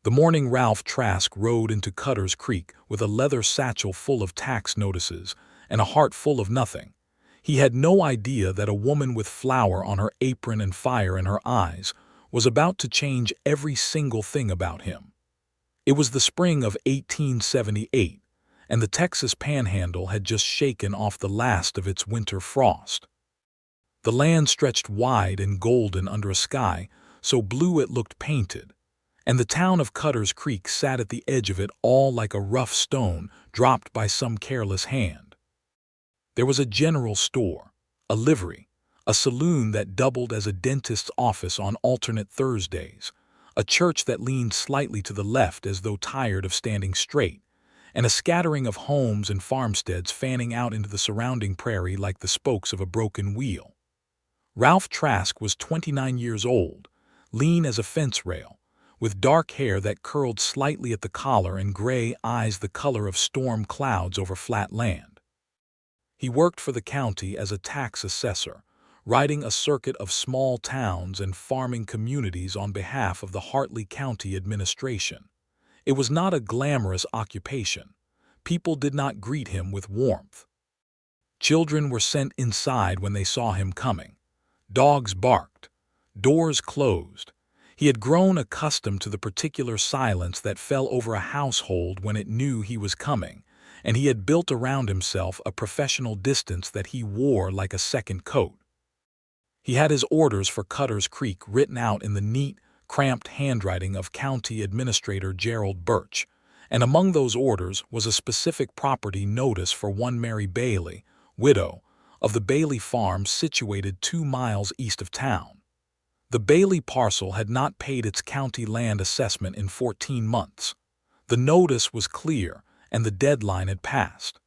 The morning Ralph Trask rode into Cutter's Creek with a leather satchel full of tax notices and a heart full of nothing. He had no idea that a woman with flour on her apron and fire in her eyes was about to change every single thing about him. It was the spring of 1878, and the Texas Panhandle had just shaken off the last of its winter frost. The land stretched wide and golden under a sky so blue it looked painted, and the town of Cutter's Creek sat at the edge of it all like a rough stone dropped by some careless hand. There was a general store, a livery, a saloon that doubled as a dentist's office on alternate Thursdays, a church that leaned slightly to the left as though tired of standing straight, and a scattering of homes and farmsteads fanning out into the surrounding prairie like the spokes of a broken wheel. Ralph Trask was 29 years old, lean as a fence rail, with dark hair that curled slightly at the collar and gray eyes the color of storm clouds over flat land. He worked for the county as a tax assessor, riding a circuit of small towns and farming communities on behalf of the Hartley County administration. It was not a glamorous occupation. People did not greet him with warmth. Children were sent inside when they saw him coming. Dogs barked. Doors closed. He had grown accustomed to the particular silence that fell over a household when it knew he was coming, and he had built around himself a professional distance that he wore like a second coat. He had his orders for Cutter's Creek written out in the neat, cramped handwriting of County Administrator Gerald Birch, and among those orders was a specific property notice for one Mary Bailey, widow, of the Bailey farm situated 2 miles east of town. The Bailey parcel had not paid its county land assessment in 14 months. The notice was clear, and the deadline had passed.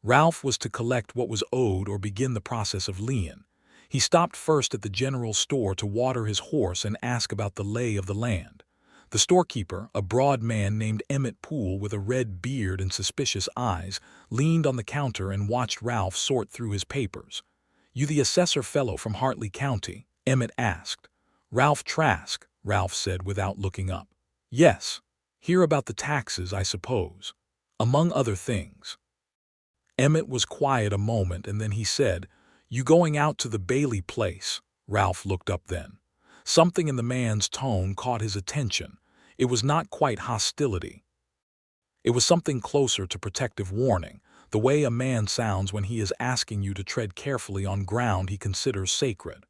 Ralph was to collect what was owed or begin the process of lien. He stopped first at the general store to water his horse and ask about the lay of the land. The storekeeper, a broad man named Emmett Poole with a red beard and suspicious eyes, leaned on the counter and watched Ralph sort through his papers. "You the assessor fellow from Hartley County?" Emmett asked. "Ralph Trask," Ralph said without looking up. "Yes. Hear about the taxes, I suppose. Among other things." Emmett was quiet a moment and then he said, "You going out to the Bailey place?" Ralph looked up then. Something in the man's tone caught his attention. It was not quite hostility. It was something closer to protective warning, the way a man sounds when he is asking you to tread carefully on ground he considers sacred.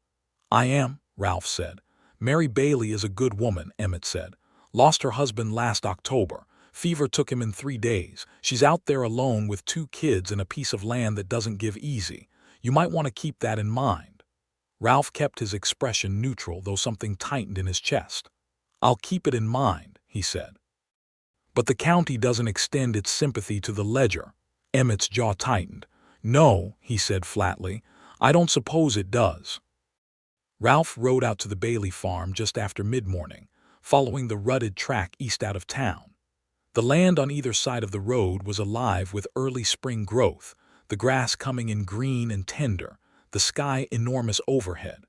"I am," Ralph said. "Mary Bailey is a good woman," Emmett said. "Lost her husband last October. Fever took him in 3 days. She's out there alone with 2 kids and a piece of land that doesn't give easy. You might want to keep that in mind." Ralph kept his expression neutral, though something tightened in his chest. "I'll keep it in mind," he said. "But the county doesn't extend its sympathy to the ledger." Emmett's jaw tightened. "No," he said flatly, "I don't suppose it does." Ralph rode out to the Bailey farm just after mid-morning, following the rutted track east out of town. The land on either side of the road was alive with early spring growth, the grass coming in green and tender, the sky enormous overhead.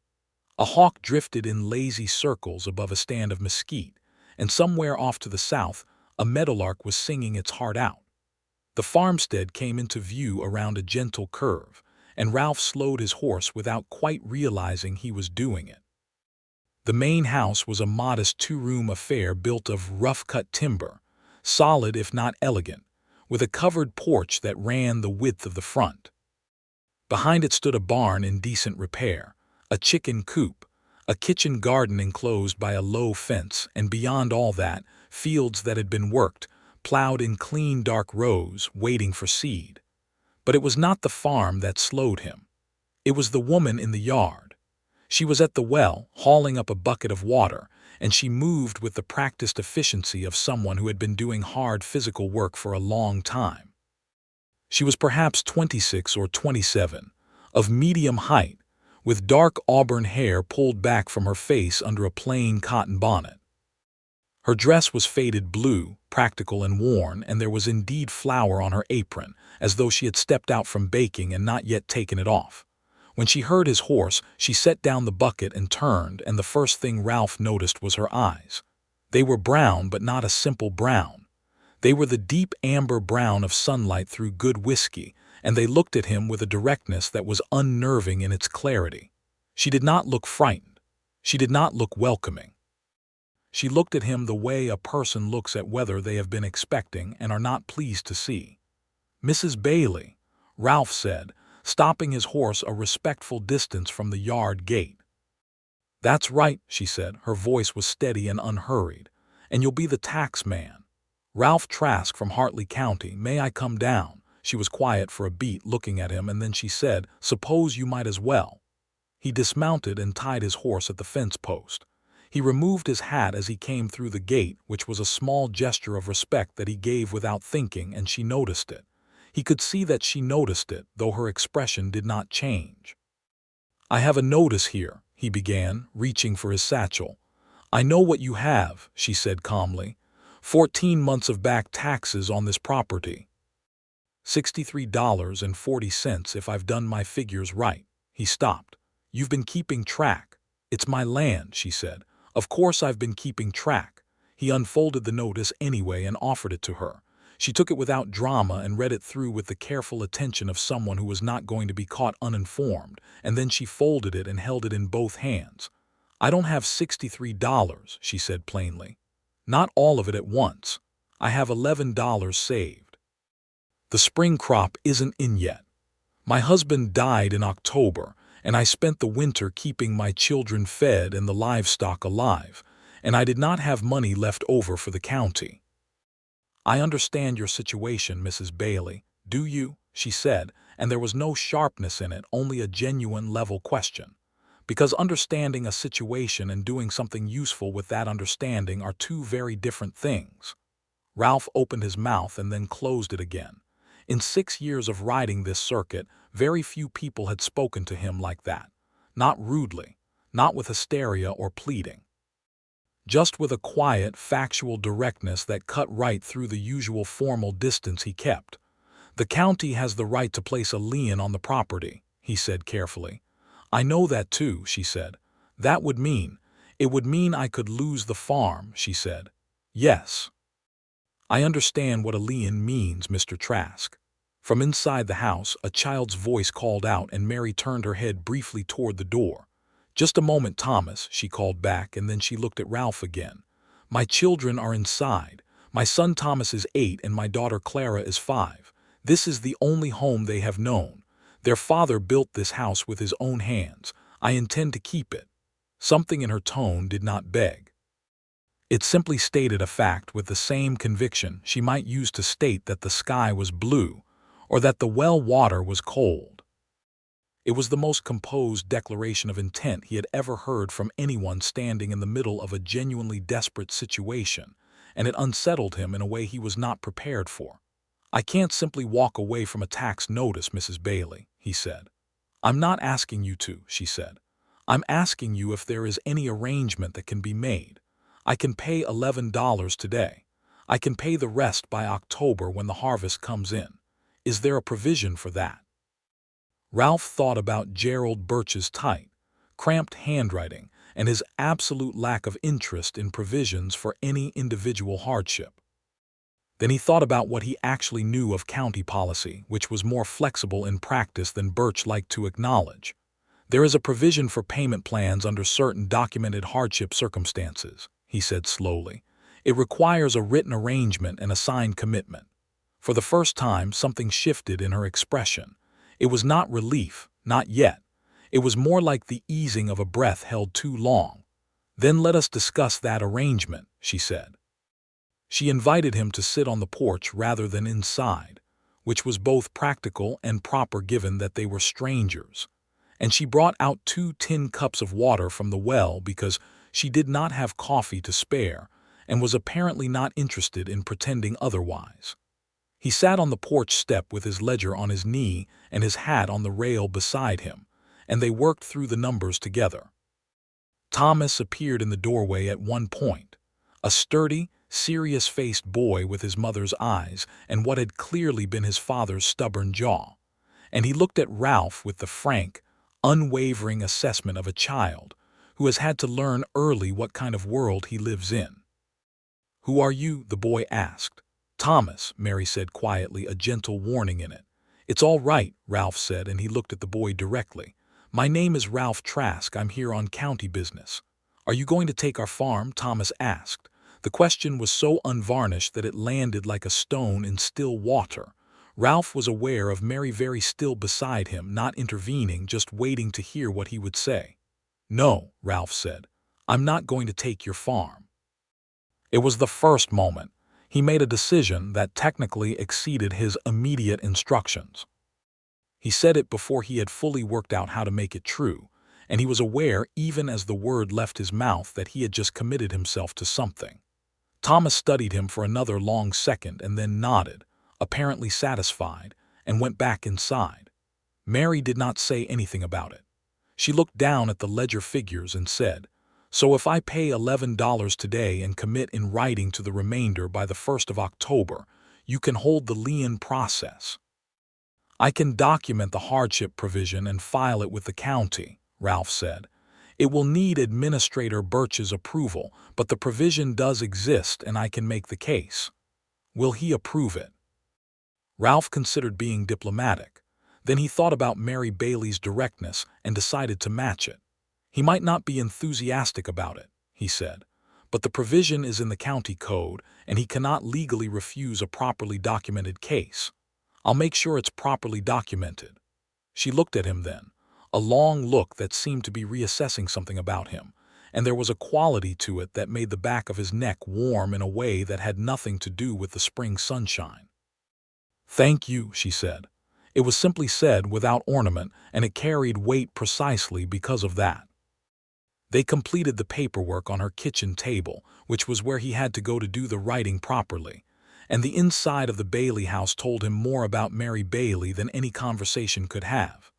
A hawk drifted in lazy circles above a stand of mesquite, and somewhere off to the south, a meadowlark was singing its heart out. The farmstead came into view around a gentle curve, and Ralph slowed his horse without quite realizing he was doing it. The main house was a modest 2-room affair built of rough-cut timber, solid if not elegant, with a covered porch that ran the width of the front. Behind it stood a barn in decent repair, a chicken coop, a kitchen garden enclosed by a low fence, and beyond all that, fields that had been worked, plowed in clean dark rows, waiting for seed. But it was not the farm that slowed him. It was the woman in the yard. She was at the well, hauling up a bucket of water, and she moved with the practiced efficiency of someone who had been doing hard physical work for a long time. She was perhaps 26 or 27, of medium height, with dark auburn hair pulled back from her face under a plain cotton bonnet. Her dress was faded blue, practical and worn, and there was indeed flour on her apron, as though she had stepped out from baking and not yet taken it off. When she heard his horse, she set down the bucket and turned, and the first thing Ralph noticed was her eyes. They were brown, but not a simple brown. They were the deep amber brown of sunlight through good whiskey, and they looked at him with a directness that was unnerving in its clarity. She did not look frightened. She did not look welcoming. She looked at him the way a person looks at weather they have been expecting and are not pleased to see. "Mrs. Bailey," Ralph said, stopping his horse a respectful distance from the yard gate. "That's right," she said. Her voice was steady and unhurried. "And you'll be the tax man. Ralph Trask from Hartley County. May I come down?" She was quiet for a beat, looking at him, and then she said, "Suppose you might as well." He dismounted and tied his horse at the fence post. He removed his hat as he came through the gate, which was a small gesture of respect that he gave without thinking, and she noticed it. He could see that she noticed it, though her expression did not change. "I have a notice here," he began, reaching for his satchel. "I know what you have," she said calmly. 14 months of back taxes on this property. $63.40 if I've done my figures right." He stopped. "You've been keeping track." "It's my land," she said. "Of course I've been keeping track." He unfolded the notice anyway and offered it to her. She took it without drama and read it through with the careful attention of someone who was not going to be caught uninformed, and then she folded it and held it in both hands. "I don't have $63, she said plainly. "Not all of it at once. I have $11 saved. The spring crop isn't in yet. My husband died in October, and I spent the winter keeping my children fed and the livestock alive, and I did not have money left over for the county." "I understand your situation, Mrs. Bailey. Do you?" she said, and there was no sharpness in it, only a genuine level question. Because understanding a situation and doing something useful with that understanding are two very different things. Ralph opened his mouth and then closed it again. In 6 years of riding this circuit, very few people had spoken to him like that. Not rudely, not with hysteria or pleading. Just with a quiet, factual directness that cut right through the usual formal distance he kept. "The county has the right to place a lien on the property," he said carefully. "I know that too," she said. It would mean I could lose the farm," she said. "Yes. I understand what a lien means, Mr. Trask." From inside the house, a child's voice called out, and Mary turned her head briefly toward the door. "Just a moment, Thomas," she called back, and then she looked at Ralph again. "My children are inside. My son Thomas is 8 and my daughter Clara is 5. This is the only home they have known. Their father built this house with his own hands. I intend to keep it." Something in her tone did not beg. It simply stated a fact with the same conviction she might use to state that the sky was blue or that the well water was cold. It was the most composed declaration of intent he had ever heard from anyone standing in the middle of a genuinely desperate situation, and it unsettled him in a way he was not prepared for. "I can't simply walk away from a tax notice, Mrs. Bailey," he said. "I'm not asking you to," she said. "I'm asking you if there is any arrangement that can be made. I can pay $11 today. I can pay the rest by October when the harvest comes in. Is there a provision for that?" Ralph thought about Gerald Birch's tight, cramped handwriting and his absolute lack of interest in provisions for any individual hardship. Then he thought about what he actually knew of county policy, which was more flexible in practice than Birch liked to acknowledge. "There is a provision for payment plans under certain documented hardship circumstances," he said slowly. "It requires a written arrangement and a signed commitment." For the first time, something shifted in her expression. It was not relief, not yet. It was more like the easing of a breath held too long. "Then let us discuss that arrangement," she said. She invited him to sit on the porch rather than inside, which was both practical and proper given that they were strangers. And she brought out 2 tin cups of water from the well because she did not have coffee to spare and was apparently not interested in pretending otherwise. He sat on the porch step with his ledger on his knee and his hat on the rail beside him, and they worked through the numbers together. Thomas appeared in the doorway at one point, a sturdy, serious-faced boy with his mother's eyes and what had clearly been his father's stubborn jaw, and he looked at Ralph with the frank, unwavering assessment of a child who has had to learn early what kind of world he lives in. "Who are you?" the boy asked. "Thomas," Mary said quietly, a gentle warning in it. "It's all right," Ralph said, and he looked at the boy directly. "My name is Ralph Trask. I'm here on county business." "Are you going to take our farm?" Thomas asked. The question was so unvarnished that it landed like a stone in still water. Ralph was aware of Mary very still beside him, not intervening, just waiting to hear what he would say. "No," Ralph said. "I'm not going to take your farm." It was the first moment. He made a decision that technically exceeded his immediate instructions. He said it before he had fully worked out how to make it true, and he was aware, even as the word left his mouth, that he had just committed himself to something. Thomas studied him for another long second and then nodded, apparently satisfied, and went back inside. Mary did not say anything about it. She looked down at the ledger figures and said, "So if I pay $11 today and commit in writing to the remainder by the 1st of October, you can hold the lien process." "I can document the hardship provision and file it with the county," Ralph said. "It will need Administrator Birch's approval, but the provision does exist and I can make the case." "Will he approve it?" Ralph considered being diplomatic. Then he thought about Mary Bailey's directness and decided to match it. "He might not be enthusiastic about it," he said, "but the provision is in the county code and he cannot legally refuse a properly documented case. I'll make sure it's properly documented." She looked at him then, a long look that seemed to be reassessing something about him, and there was a quality to it that made the back of his neck warm in a way that had nothing to do with the spring sunshine. "Thank you," she said. It was simply said, without ornament, and it carried weight precisely because of that. They completed the paperwork on her kitchen table, which was where he had to go to do the writing properly, and the inside of the Bailey house told him more about Mary Bailey than any conversation could have.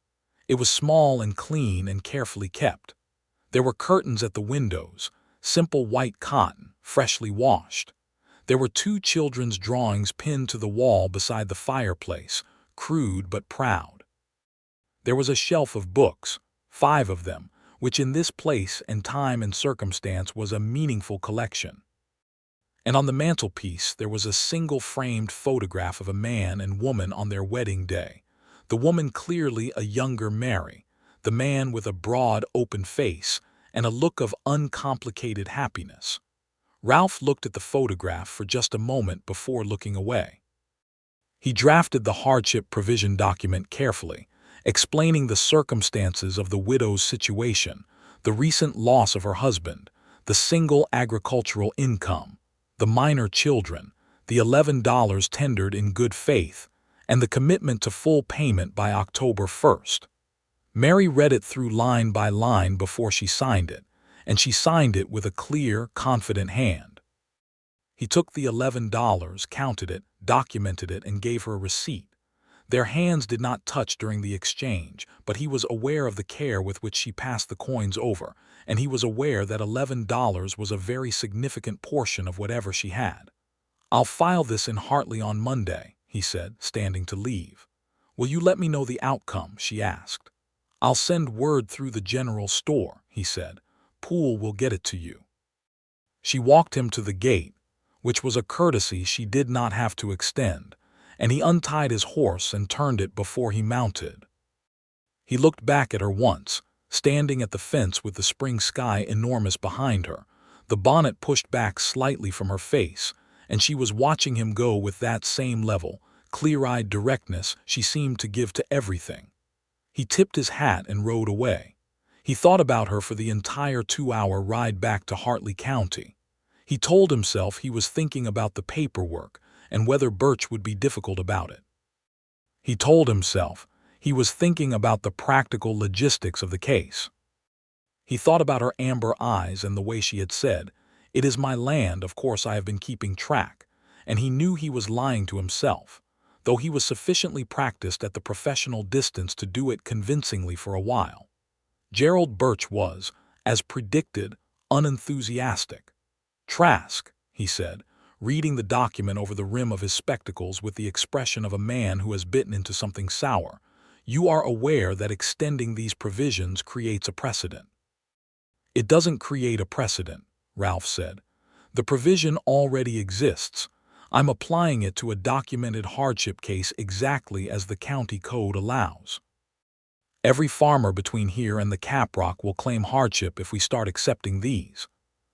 It was small and clean and carefully kept. There were curtains at the windows, simple white cotton, freshly washed. There were 2 children's drawings pinned to the wall beside the fireplace, crude but proud. There was a shelf of books, 5 of them, which in this place and time and circumstance was a meaningful collection. And on the mantelpiece there was a single framed photograph of a man and woman on their wedding day, the woman clearly a younger Mary, the man with a broad, open face and a look of uncomplicated happiness. Ralph looked at the photograph for just a moment before looking away. He drafted the hardship provision document carefully, explaining the circumstances of the widow's situation, the recent loss of her husband, the single agricultural income, the minor children, the $11 tendered in good faith, and the commitment to full payment by October 1st. Mary read it through line by line before she signed it, and she signed it with a clear, confident hand. He took the $11, counted it, documented it, and gave her a receipt. Their hands did not touch during the exchange, but he was aware of the care with which she passed the coins over, and he was aware that $11 was a very significant portion of whatever she had. "I'll file this in Hartley on Monday," he said, standing to leave. "Will you let me know the outcome?" she asked. "I'll send word through the general store," he said. "Poole will get it to you." She walked him to the gate, which was a courtesy she did not have to extend, and he untied his horse and turned it before he mounted. He looked back at her once, standing at the fence with the spring sky enormous behind her, the bonnet pushed back slightly from her face, and she was watching him go with that same level, clear-eyed directness she seemed to give to everything. He tipped his hat and rode away. He thought about her for the entire 2-hour ride back to Hartley County. He told himself he was thinking about the paperwork and whether Birch would be difficult about it. He told himself he was thinking about the practical logistics of the case. He thought about her amber eyes and the way she had said, "It is my land, of course I have been keeping track," and he knew he was lying to himself, though he was sufficiently practiced at the professional distance to do it convincingly for a while. Gerald Birch was, as predicted, unenthusiastic. "Trask," he said, reading the document over the rim of his spectacles with the expression of a man who has bitten into something sour, "you are aware that extending these provisions creates a precedent." "It doesn't create a precedent," Ralph said. The provision already exists. I'm applying it to a documented hardship case exactly as the county code allows. Every farmer between here and the Caprock will claim hardship if we start accepting these.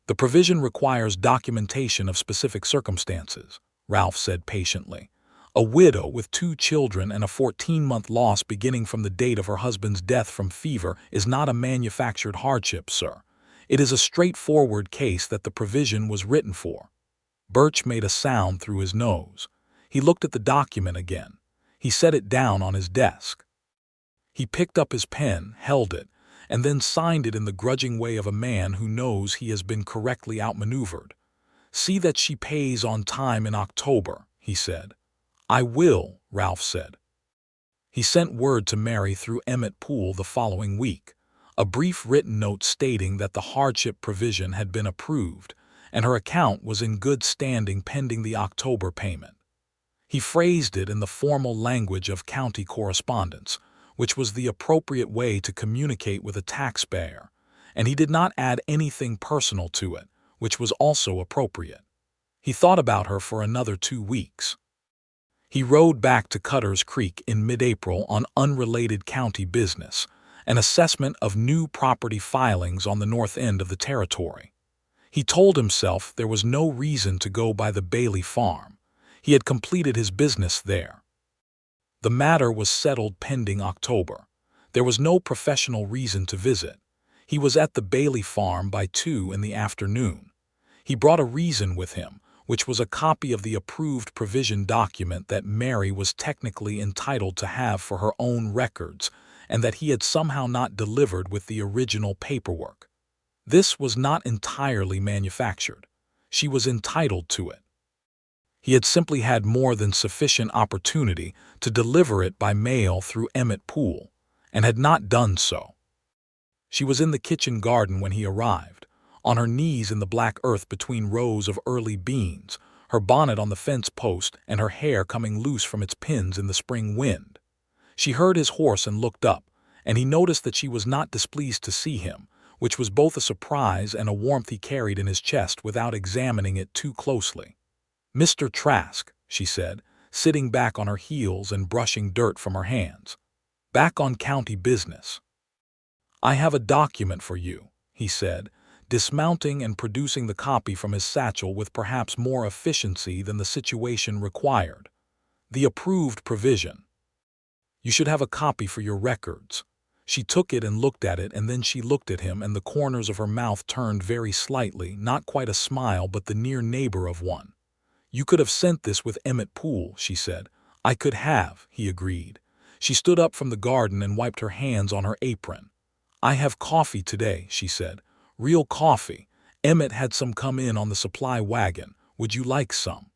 The provision requires documentation of specific circumstances, Ralph said patiently. A widow with 2 children and a 14-month loss beginning from the date of her husband's death from fever is not a manufactured hardship, sir. It is a straightforward case that the provision was written for. Birch made a sound through his nose. He looked at the document again. He set it down on his desk. He picked up his pen, held it, and then signed it in the grudging way of a man who knows he has been correctly outmaneuvered. "See that she pays on time in October," he said. "I will," Ralph said. He sent word to Mary through Emmett Poole the following week, a brief written note stating that the hardship provision had been approved, and her account was in good standing pending the October payment. He phrased it in the formal language of county correspondence, which was the appropriate way to communicate with a taxpayer, and he did not add anything personal to it, which was also appropriate. He thought about her for another 2 weeks. He rode back to Cutter's Creek in mid-April on unrelated county business, an assessment of new property filings on the north end of the territory. He told himself there was no reason to go by the Bailey farm. He had completed his business there. The matter was settled pending October. There was no professional reason to visit. He was at the Bailey farm by 2 in the afternoon. He brought a reason with him, which was a copy of the approved provision document that Mary was technically entitled to have for her own records, and that he had somehow not delivered with the original paperwork. This was not entirely manufactured. She was entitled to it. He had simply had more than sufficient opportunity to deliver it by mail through Emmett Poole, and had not done so. She was in the kitchen garden when he arrived, on her knees in the black earth between rows of early beans, her bonnet on the fence post and her hair coming loose from its pins in the spring wind. She heard his horse and looked up, and he noticed that she was not displeased to see him, which was both a surprise and a warmth he carried in his chest without examining it too closely. "Mr. Trask," she said, sitting back on her heels and brushing dirt from her hands. "Back on county business." "I have a document for you," he said, dismounting and producing the copy from his satchel with perhaps more efficiency than the situation required. "The approved provision. You should have a copy for your records." She took it and looked at it, and then she looked at him, and the corners of her mouth turned very slightly, not quite a smile but the near neighbor of one. "You could have sent this with Emmett Poole," she said. "I could have," he agreed. She stood up from the garden and wiped her hands on her apron. "I have coffee today," she said. "Real coffee. Emmett had some come in on the supply wagon. Would you like some?"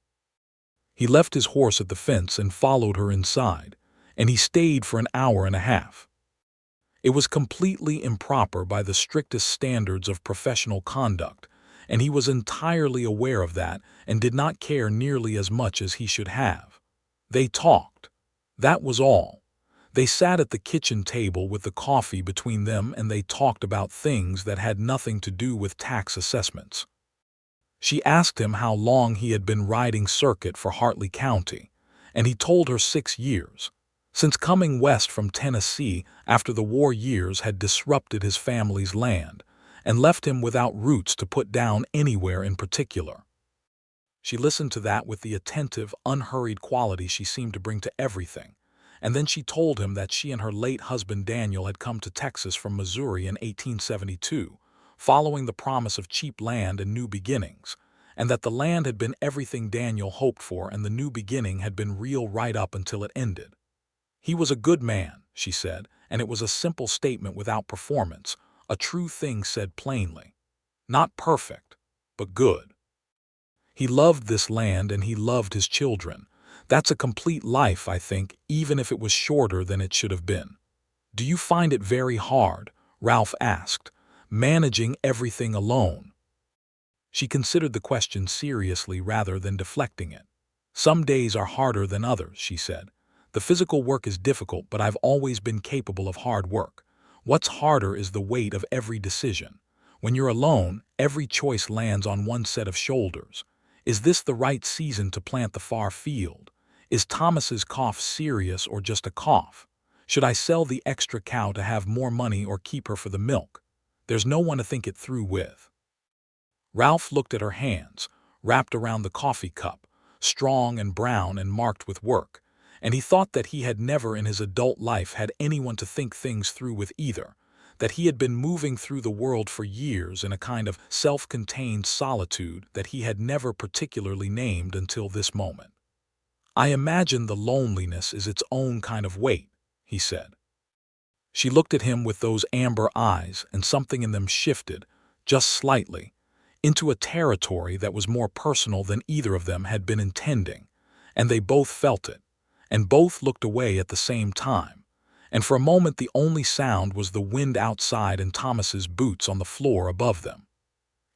He left his horse at the fence and followed her inside, and he stayed for an hour and a half. It was completely improper by the strictest standards of professional conduct, and he was entirely aware of that and did not care nearly as much as he should have. They talked. That was all. They sat at the kitchen table with the coffee between them, and they talked about things that had nothing to do with tax assessments. She asked him how long he had been riding circuit for Hartley County, and he told her 6 years. Since coming west from Tennessee after the war years had disrupted his family's land and left him without roots to put down anywhere in particular. She listened to that with the attentive, unhurried quality she seemed to bring to everything, and then she told him that she and her late husband Daniel had come to Texas from Missouri in 1872, following the promise of cheap land and new beginnings, and that the land had been everything Daniel hoped for and the new beginning had been real right up until it ended. He was a good man, she said, and it was a simple statement without performance, a true thing said plainly. Not perfect, but good. He loved this land and he loved his children. That's a complete life, I think, even if it was shorter than it should have been. "Do you find it very hard?" Ralph asked, "managing everything alone?" She considered the question seriously rather than deflecting it. "Some days are harder than others," she said. "The physical work is difficult, but I've always been capable of hard work. What's harder is the weight of every decision. When you're alone, every choice lands on one set of shoulders. Is this the right season to plant the far field? Is Thomas's cough serious or just a cough? Should I sell the extra cow to have more money or keep her for the milk? There's no one to think it through with. Ralph looked at her hands, wrapped around the coffee cup, strong and brown and marked with work, and he thought that he had never in his adult life had anyone to think things through with either, that he had been moving through the world for years in a kind of self-contained solitude that he had never particularly named until this moment. "I imagine the loneliness is its own kind of weight," he said. She looked at him with those amber eyes, and something in them shifted, just slightly, into a territory that was more personal than either of them had been intending, and they both felt it, and both looked away at the same time, and for a moment the only sound was the wind outside and Thomas's boots on the floor above them.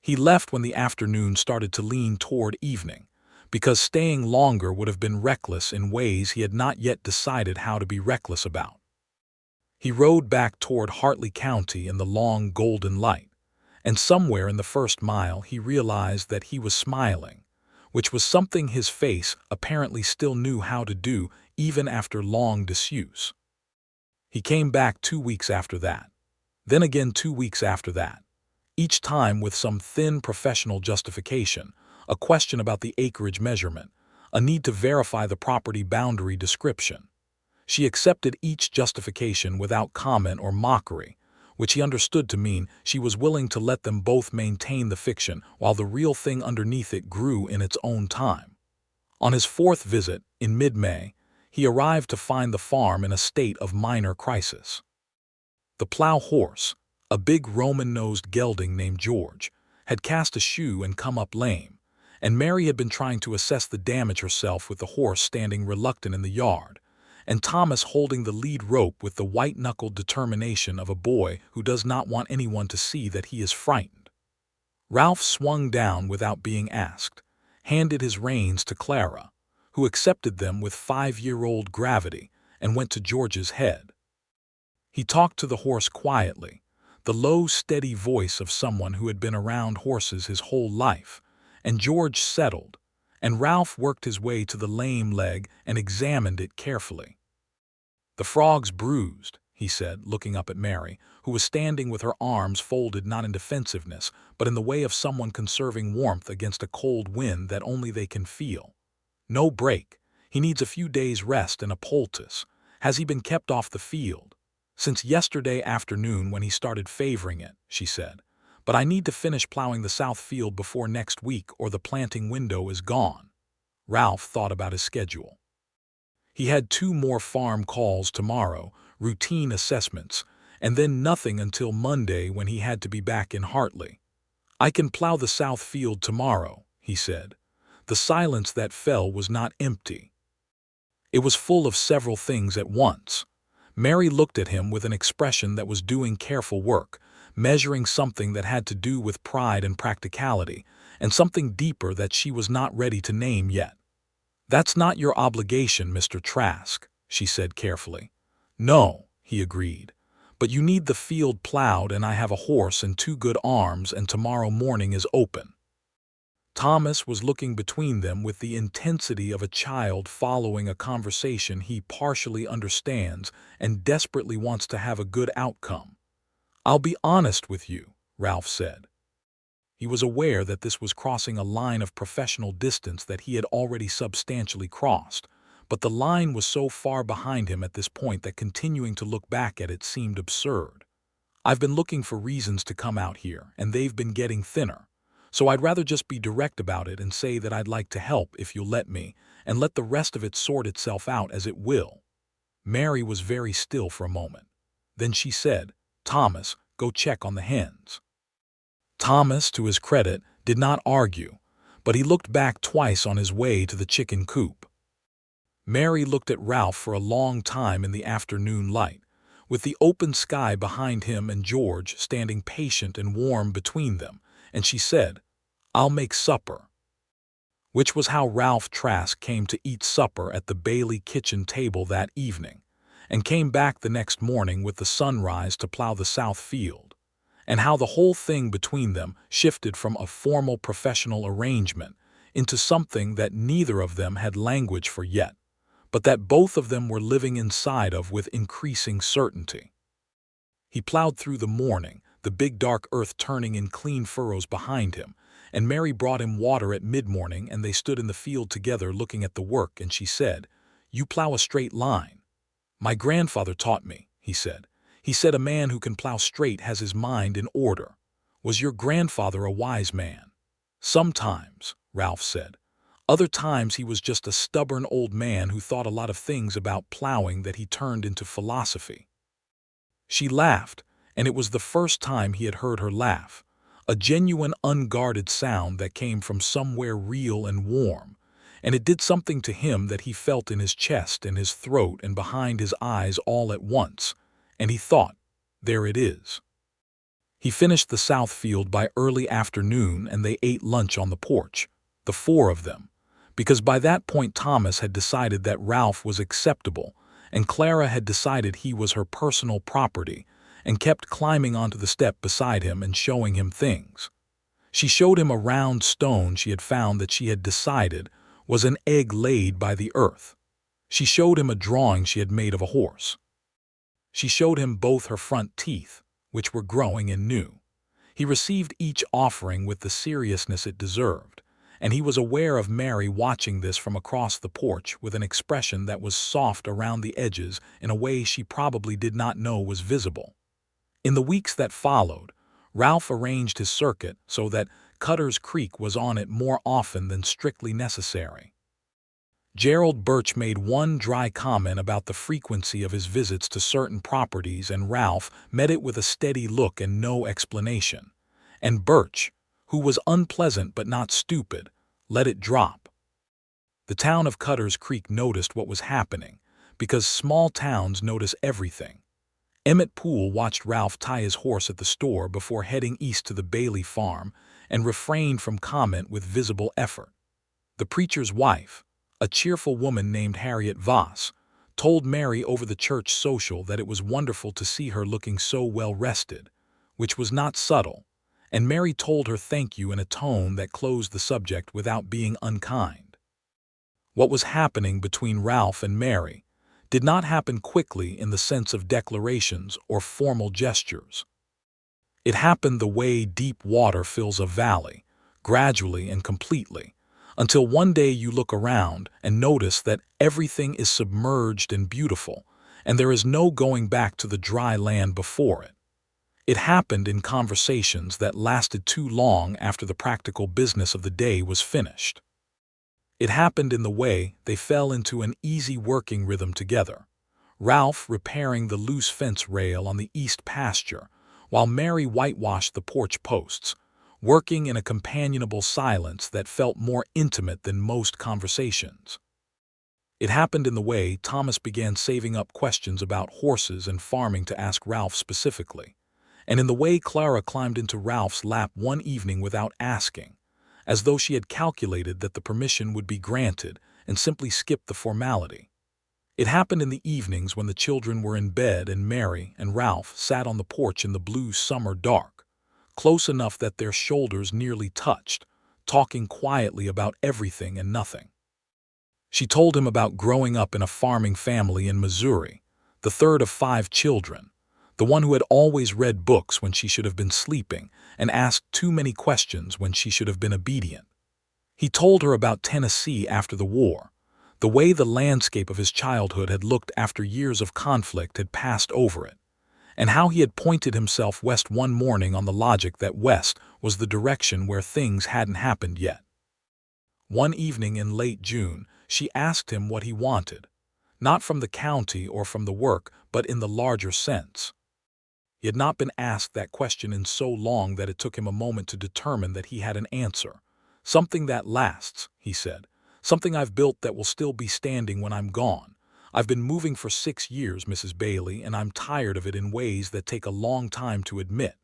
He left when the afternoon started to lean toward evening, because staying longer would have been reckless in ways he had not yet decided how to be reckless about. He rode back toward Hartley County in the long golden light, and somewhere in the first mile he realized that he was smiling, which was something his face apparently still knew how to do even after long disuse. He came back 2 weeks after that, then again 2 weeks after that, each time with some thin professional justification, a question about the acreage measurement, a need to verify the property boundary description. She accepted each justification without comment or mockery, which he understood to mean she was willing to let them both maintain the fiction while the real thing underneath it grew in its own time. On his fourth visit, in mid-May, he arrived to find the farm in a state of minor crisis. The plow horse, a big Roman-nosed gelding named George, had cast a shoe and come up lame, and Mary had been trying to assess the damage herself with the horse standing reluctant in the yard, and Thomas holding the lead rope with the white-knuckled determination of a boy who does not want anyone to see that he is frightened. Ralph swung down without being asked, handed his reins to Clara, who accepted them with 5-year-old gravity, and went to George's head. He talked to the horse quietly, the low, steady voice of someone who had been around horses his whole life, and George settled, and Ralph worked his way to the lame leg and examined it carefully. "The frog's bruised," he said, looking up at Mary, who was standing with her arms folded not in defensiveness, but in the way of someone conserving warmth against a cold wind that only they can feel. "No break. He needs a few days' rest and a poultice. Has he been kept off the field?" "Since yesterday afternoon when he started favoring it," she said. "But I need to finish plowing the south field before next week or the planting window is gone." Ralph thought about his schedule. He had 2 more farm calls tomorrow, routine assessments, and then nothing until Monday when he had to be back in Hartley. "I can plow the south field tomorrow," he said. The silence that fell was not empty. It was full of several things at once. Mary looked at him with an expression that was doing careful work, measuring something that had to do with pride and practicality, and something deeper that she was not ready to name yet. "That's not your obligation, Mr. Trask," she said carefully. "No," he agreed, "but you need the field plowed and I have a horse and 2 good arms and tomorrow morning is open." Thomas was looking between them with the intensity of a child following a conversation he partially understands and desperately wants to have a good outcome. "I'll be honest with you," Ralph said. He was aware that this was crossing a line of professional distance that he had already substantially crossed, but the line was so far behind him at this point that continuing to look back at it seemed absurd. "I've been looking for reasons to come out here, and they've been getting thinner. So I'd rather just be direct about it and say that I'd like to help if you'll let me, and let the rest of it sort itself out as it will." Mary was very still for a moment. Then she said, "Thomas, go check on the hens." Thomas, to his credit, did not argue, but he looked back twice on his way to the chicken coop. Mary looked at Ralph for a long time in the afternoon light, with the open sky behind him and George standing patient and warm between them, and she said, "I'll make supper." Which was how Ralph Trask came to eat supper at the Bailey kitchen table that evening, and came back the next morning with the sunrise to plow the south field. and how the whole thing between them shifted from a formal professional arrangement into something that neither of them had language for yet, but that both of them were living inside of with increasing certainty. He plowed through the morning, the big dark earth turning in clean furrows behind him, and Mary brought him water at mid-morning, and they stood in the field together looking at the work, and she said, "You plow a straight line." "My grandfather taught me," he said. "He said a man who can plow straight has his mind in order." "Was your grandfather a wise man?" "Sometimes," Ralph said. "Other times he was just a stubborn old man who thought a lot of things about plowing that he turned into philosophy." She laughed, and it was the first time he had heard her laugh, a genuine unguarded sound that came from somewhere real and warm, and it did something to him that he felt in his chest and his throat and behind his eyes all at once, and he thought, there it is. He finished the south field by early afternoon, and they ate lunch on the porch, the four of them, because by that point Thomas had decided that Ralph was acceptable, and Clara had decided he was her personal property, and kept climbing onto the step beside him and showing him things. She showed him a round stone she had found that she had decided was an egg laid by the earth. She showed him a drawing she had made of a horse. She showed him both her front teeth, which were growing and new. He received each offering with the seriousness it deserved, and he was aware of Mary watching this from across the porch with an expression that was soft around the edges in a way she probably did not know was visible. In the weeks that followed, Ralph arranged his circuit so that Cutter's Creek was on it more often than strictly necessary. Gerald Birch made one dry comment about the frequency of his visits to certain properties, and Ralph met it with a steady look and no explanation. And Birch, who was unpleasant but not stupid, let it drop. The town of Cutter's Creek noticed what was happening, because small towns notice everything. Emmett Poole watched Ralph tie his horse at the store before heading east to the Bailey farm and refrained from comment with visible effort. The preacher's wife, a cheerful woman named Harriet Voss, told Mary over the church social that it was wonderful to see her looking so well rested, which was not subtle, and Mary told her thank you in a tone that closed the subject without being unkind. What was happening between Ralph and Mary did not happen quickly in the sense of declarations or formal gestures. It happened the way deep water fills a valley, gradually and completely, until one day you look around and notice that everything is submerged and beautiful, and there is no going back to the dry land before it. It happened in conversations that lasted too long after the practical business of the day was finished. It happened in the way they fell into an easy working rhythm together, Ralph repairing the loose fence rail on the east pasture, while Mary whitewashed the porch posts, working in a companionable silence that felt more intimate than most conversations. It happened in the way Thomas began saving up questions about horses and farming to ask Ralph specifically, and in the way Clara climbed into Ralph's lap one evening without asking, as though she had calculated that the permission would be granted and simply skipped the formality. It happened in the evenings when the children were in bed and Mary and Ralph sat on the porch in the blue summer dark, close enough that their shoulders nearly touched, talking quietly about everything and nothing. She told him about growing up in a farming family in Missouri, the third of 5 children, the one who had always read books when she should have been sleeping and asked too many questions when she should have been obedient. He told her about Tennessee after the war, the way the landscape of his childhood had looked after years of conflict had passed over it, and how he had pointed himself west one morning on the logic that west was the direction where things hadn't happened yet. One evening in late June, she asked him what he wanted, not from the county or from the work, but in the larger sense. He had not been asked that question in so long that it took him a moment to determine that he had an answer. "Something that lasts," he said. "Something I've built that will still be standing when I'm gone. I've been moving for 6 years, Mrs. Bailey, and I'm tired of it in ways that take a long time to admit."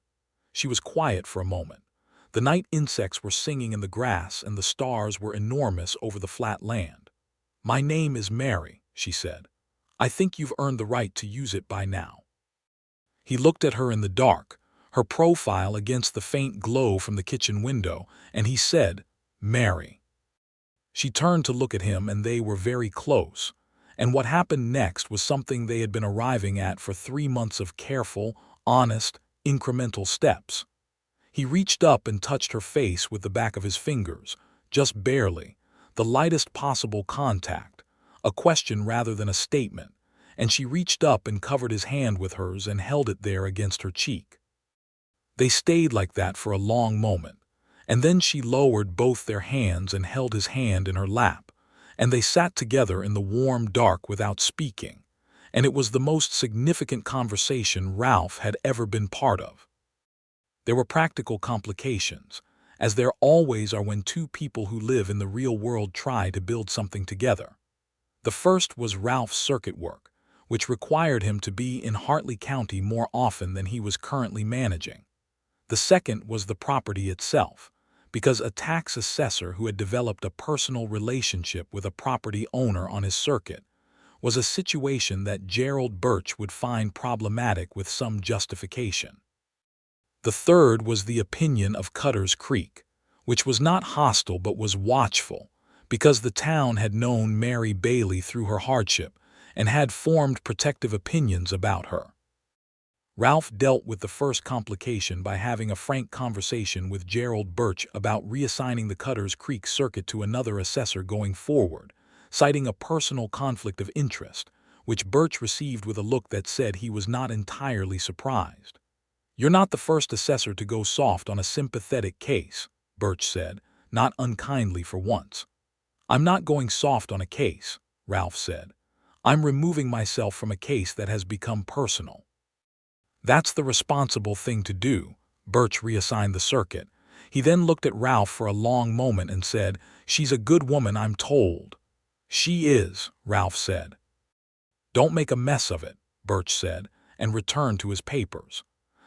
She was quiet for a moment. The night insects were singing in the grass and the stars were enormous over the flat land. "My name is Mary," she said. "I think you've earned the right to use it by now." He looked at her in the dark, her profile against the faint glow from the kitchen window, and he said, "Mary." She turned to look at him, and they were very close. And what happened next was something they had been arriving at for 3 months of careful, honest, incremental steps. He reached up and touched her face with the back of his fingers, just barely, the lightest possible contact, a question rather than a statement, and she reached up and covered his hand with hers and held it there against her cheek. They stayed like that for a long moment, and then she lowered both their hands and held his hand in her lap, and they sat together in the warm dark without speaking, and it was the most significant conversation Ralph had ever been part of. There were practical complications, as there always are when two people who live in the real world try to build something together. The first was Ralph's circuit work, which required him to be in Hartley County more often than he was currently managing. The second was the property itself, because a tax assessor who had developed a personal relationship with a property owner on his circuit was a situation that Gerald Birch would find problematic with some justification. The third was the opinion of Cutter's Creek, which was not hostile but was watchful, because the town had known Mary Bailey through her hardship and had formed protective opinions about her. Ralph dealt with the first complication by having a frank conversation with Gerald Birch about reassigning the Cutter's Creek circuit to another assessor going forward, citing a personal conflict of interest, which Birch received with a look that said he was not entirely surprised. "You're not the first assessor to go soft on a sympathetic case," Birch said, not unkindly for once. "I'm not going soft on a case," Ralph said. "I'm removing myself from a case that has become personal." "That's the responsible thing to do." Birch reassigned the circuit. He then looked at Ralph for a long moment and said, "She's a good woman, I'm told." "She is," Ralph said. "Don't make a mess of it," Birch said, and returned to his papers.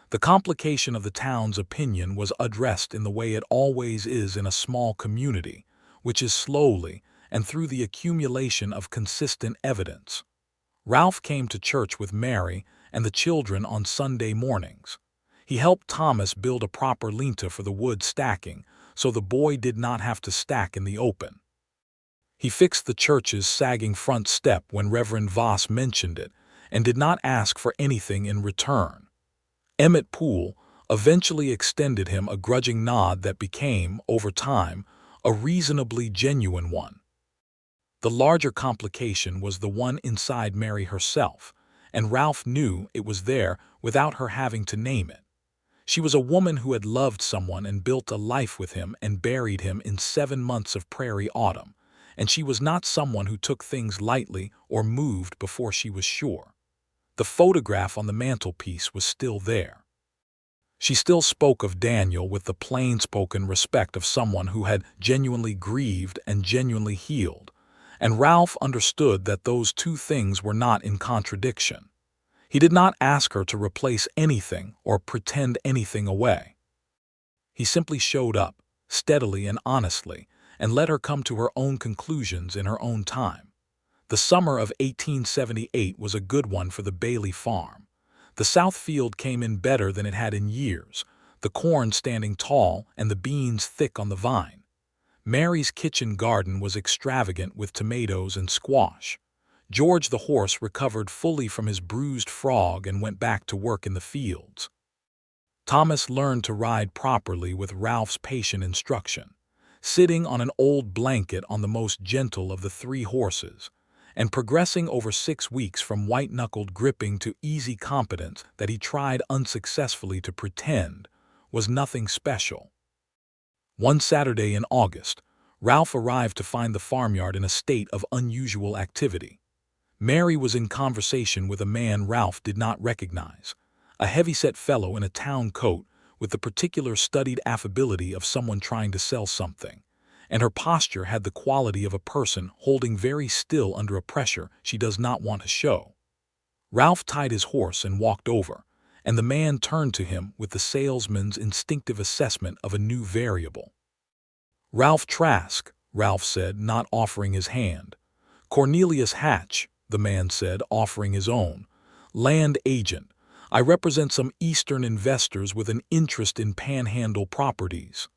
The complication of the town's opinion was addressed in the way it always is in a small community, which is slowly and through the accumulation of consistent evidence. Ralph came to church with Mary and the children on Sunday mornings. He helped Thomas build a proper linta for the wood stacking, so the boy did not have to stack in the open. He fixed the church's sagging front step when Reverend Voss mentioned it, and did not ask for anything in return. Emmett Poole eventually extended him a grudging nod that became, over time, a reasonably genuine one. The larger complication was the one inside Mary herself, and Ralph knew it was there without her having to name it. She was a woman who had loved someone and built a life with him and buried him in 7 months of prairie autumn, and she was not someone who took things lightly or moved before she was sure. The photograph on the mantelpiece was still there. She still spoke of Daniel with the plain-spoken respect of someone who had genuinely grieved and genuinely healed, and Ralph understood that those two things were not in contradiction. He did not ask her to replace anything or pretend anything away. He simply showed up, steadily and honestly, and let her come to her own conclusions in her own time. The summer of 1878 was a good one for the Bailey farm. The south field came in better than it had in years, the corn standing tall and the beans thick on the vine. Mary's kitchen garden was extravagant with tomatoes and squash. George the horse recovered fully from his bruised frog and went back to work in the fields. Thomas learned to ride properly with Ralph's patient instruction, sitting on an old blanket on the most gentle of the 3 horses, and progressing over 6 weeks from white-knuckled gripping to easy competence that he tried unsuccessfully to pretend was nothing special. One Saturday in August, Ralph arrived to find the farmyard in a state of unusual activity. Mary was in conversation with a man Ralph did not recognize, a heavy-set fellow in a town coat with the particular studied affability of someone trying to sell something, and her posture had the quality of a person holding very still under a pressure she does not want to show. Ralph tied his horse and walked over, and the man turned to him with the salesman's instinctive assessment of a new variable. "Ralph Trask," Ralph said, not offering his hand. "Cornelius Hatch," the man said, offering his own. "Land agent. I represent some Eastern investors with an interest in Panhandle properties."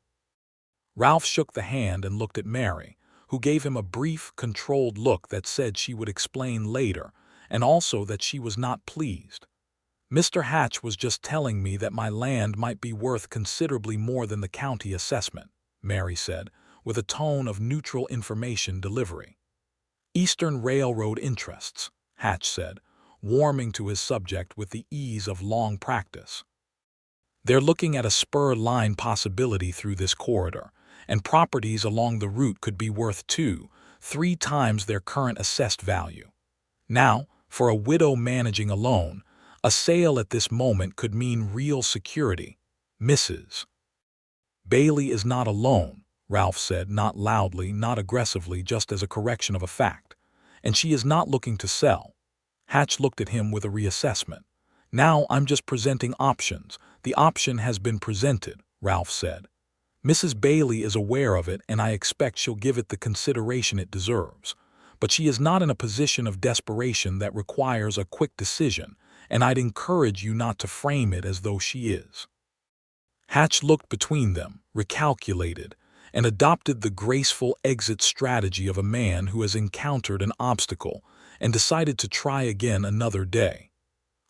Ralph shook the hand and looked at Mary, who gave him a brief, controlled look that said she would explain later, and also that she was not pleased. "Mr. Hatch was just telling me that my land might be worth considerably more than the county assessment," Mary said, with a tone of neutral information delivery. "Eastern Railroad interests," Hatch said, warming to his subject with the ease of long practice. "They're looking at a spur line possibility through this corridor, and properties along the route could be worth 2-3 times their current assessed value. Now, for a widow managing alone, a sale at this moment could mean real security. Mrs. Bailey is not alone," Ralph said, not loudly, not aggressively, just as a correction of a fact. "And she is not looking to sell." Hatch looked at him with a reassessment. "Now I'm just presenting options. The option has been presented," Ralph said. "Mrs. Bailey is aware of it, and I expect she'll give it the consideration it deserves. But she is not in a position of desperation that requires a quick decision, and I'd encourage you not to frame it as though she is." Hatch looked between them, recalculated, and adopted the graceful exit strategy of a man who has encountered an obstacle and decided to try again another day.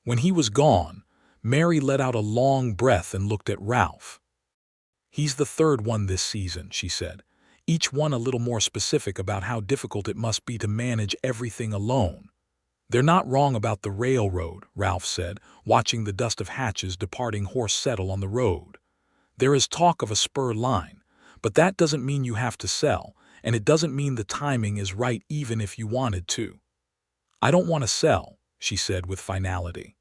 When he was gone, Mary let out a long breath and looked at Ralph. "He's the third one this season," she said, each one a little more specific about how difficult it must be to manage everything alone. "They're not wrong about the railroad," Ralph said, watching the dust of Hatches departing horse settle on the road. "There is talk of a spur line, but that doesn't mean you have to sell, and it doesn't mean the timing is right even if you wanted to." "I don't want to sell," she said with finality.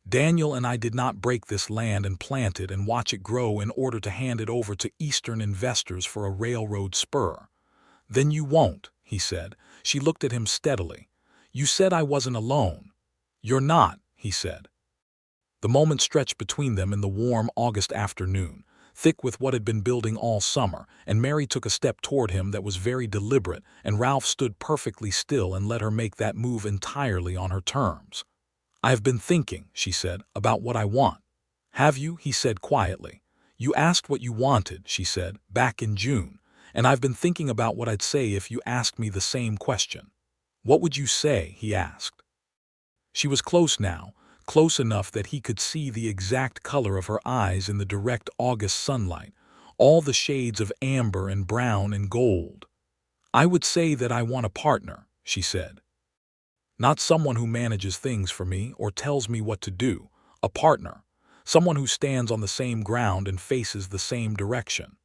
"Daniel and I did not break this land and plant it and watch it grow in order to hand it over to Eastern investors for a railroad spur." "Then you won't," he said. She looked at him steadily. "You said I wasn't alone." "You're not," he said. The moment stretched between them in the warm August afternoon, thick with what had been building all summer, and Mary took a step toward him that was very deliberate, and Ralph stood perfectly still and let her make that move entirely on her terms. "I have been thinking," she said, "about what I want." "Have you?" he said quietly. "You asked what you wanted," she said, "back in June, and I've been thinking about what I'd say if you asked me the same question." "What would you say?" he asked. She was close now, close enough that he could see the exact color of her eyes in the direct August sunlight, all the shades of amber and brown and gold. "I would say that I want a partner," she said. "Not someone who manages things for me or tells me what to do. A partner. Someone who stands on the same ground and faces the same direction."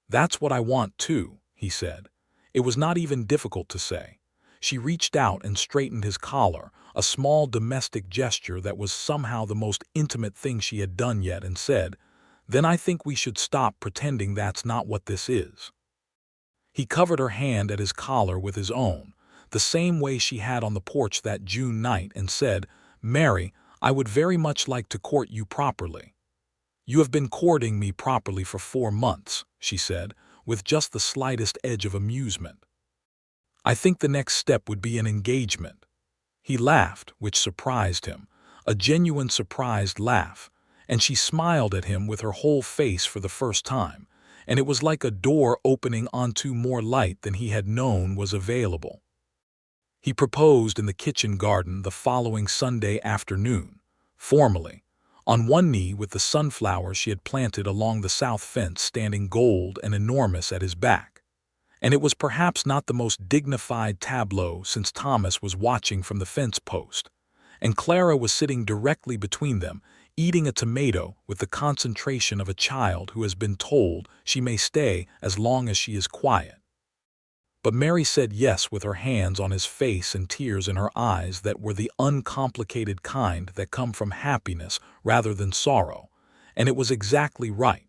"That's what I want too," he said. It was not even difficult to say. She reached out and straightened his collar, a small domestic gesture that was somehow the most intimate thing she had done yet, and said, "Then I think we should stop pretending that's not what this is." He covered her hand at his collar with his own, the same way she had on the porch that June night, and said, "Mary, I would very much like to court you properly." "You have been courting me properly for 4 months," she said, with just the slightest edge of amusement. "I think the next step would be an engagement." He laughed, which surprised him, a genuine surprised laugh, and she smiled at him with her whole face for the first time, and it was like a door opening onto more light than he had known was available. He proposed in the kitchen garden the following Sunday afternoon, formally, on one knee with the sunflowers she had planted along the south fence standing gold and enormous at his back. And it was perhaps not the most dignified tableau since Thomas was watching from the fence post, and Clara was sitting directly between them, eating a tomato with the concentration of a child who has been told she may stay as long as she is quiet. But Mary said yes with her hands on his face and tears in her eyes that were the uncomplicated kind that come from happiness rather than sorrow, and it was exactly right.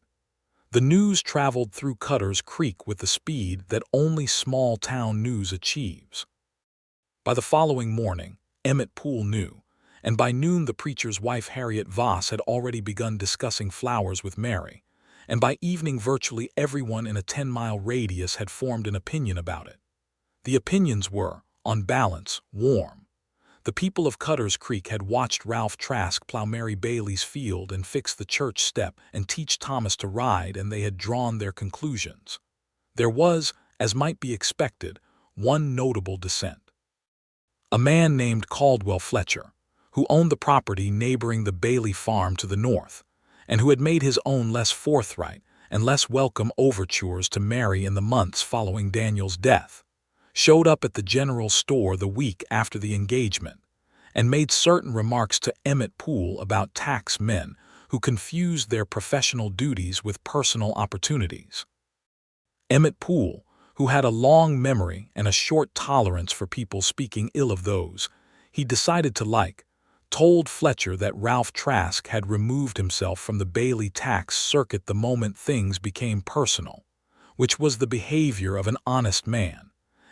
The news traveled through Cutter's Creek with the speed that only small-town news achieves. By the following morning, Emmett Poole knew, and by noon the preacher's wife Harriet Voss had already begun discussing flowers with Mary, and by evening virtually everyone in a 10-mile radius had formed an opinion about it. The opinions were, on balance, warm. The people of Cutter's Creek had watched Ralph Trask plow Mary Bailey's field and fix the church step and teach Thomas to ride, and they had drawn their conclusions. There was, as might be expected, one notable dissent. A man named Caldwell Fletcher, who owned the property neighboring the Bailey farm to the north, and who had made his own less forthright and less welcome overtures to Mary in the months following Daniel's death, showed up at the general store the week after the engagement and made certain remarks to Emmett Poole about tax men who confused their professional duties with personal opportunities. Emmett Poole, who had a long memory and a short tolerance for people speaking ill of those he decided to like, told Fletcher that Ralph Trask had removed himself from the Bailey tax circuit the moment things became personal, which was the behavior of an honest man,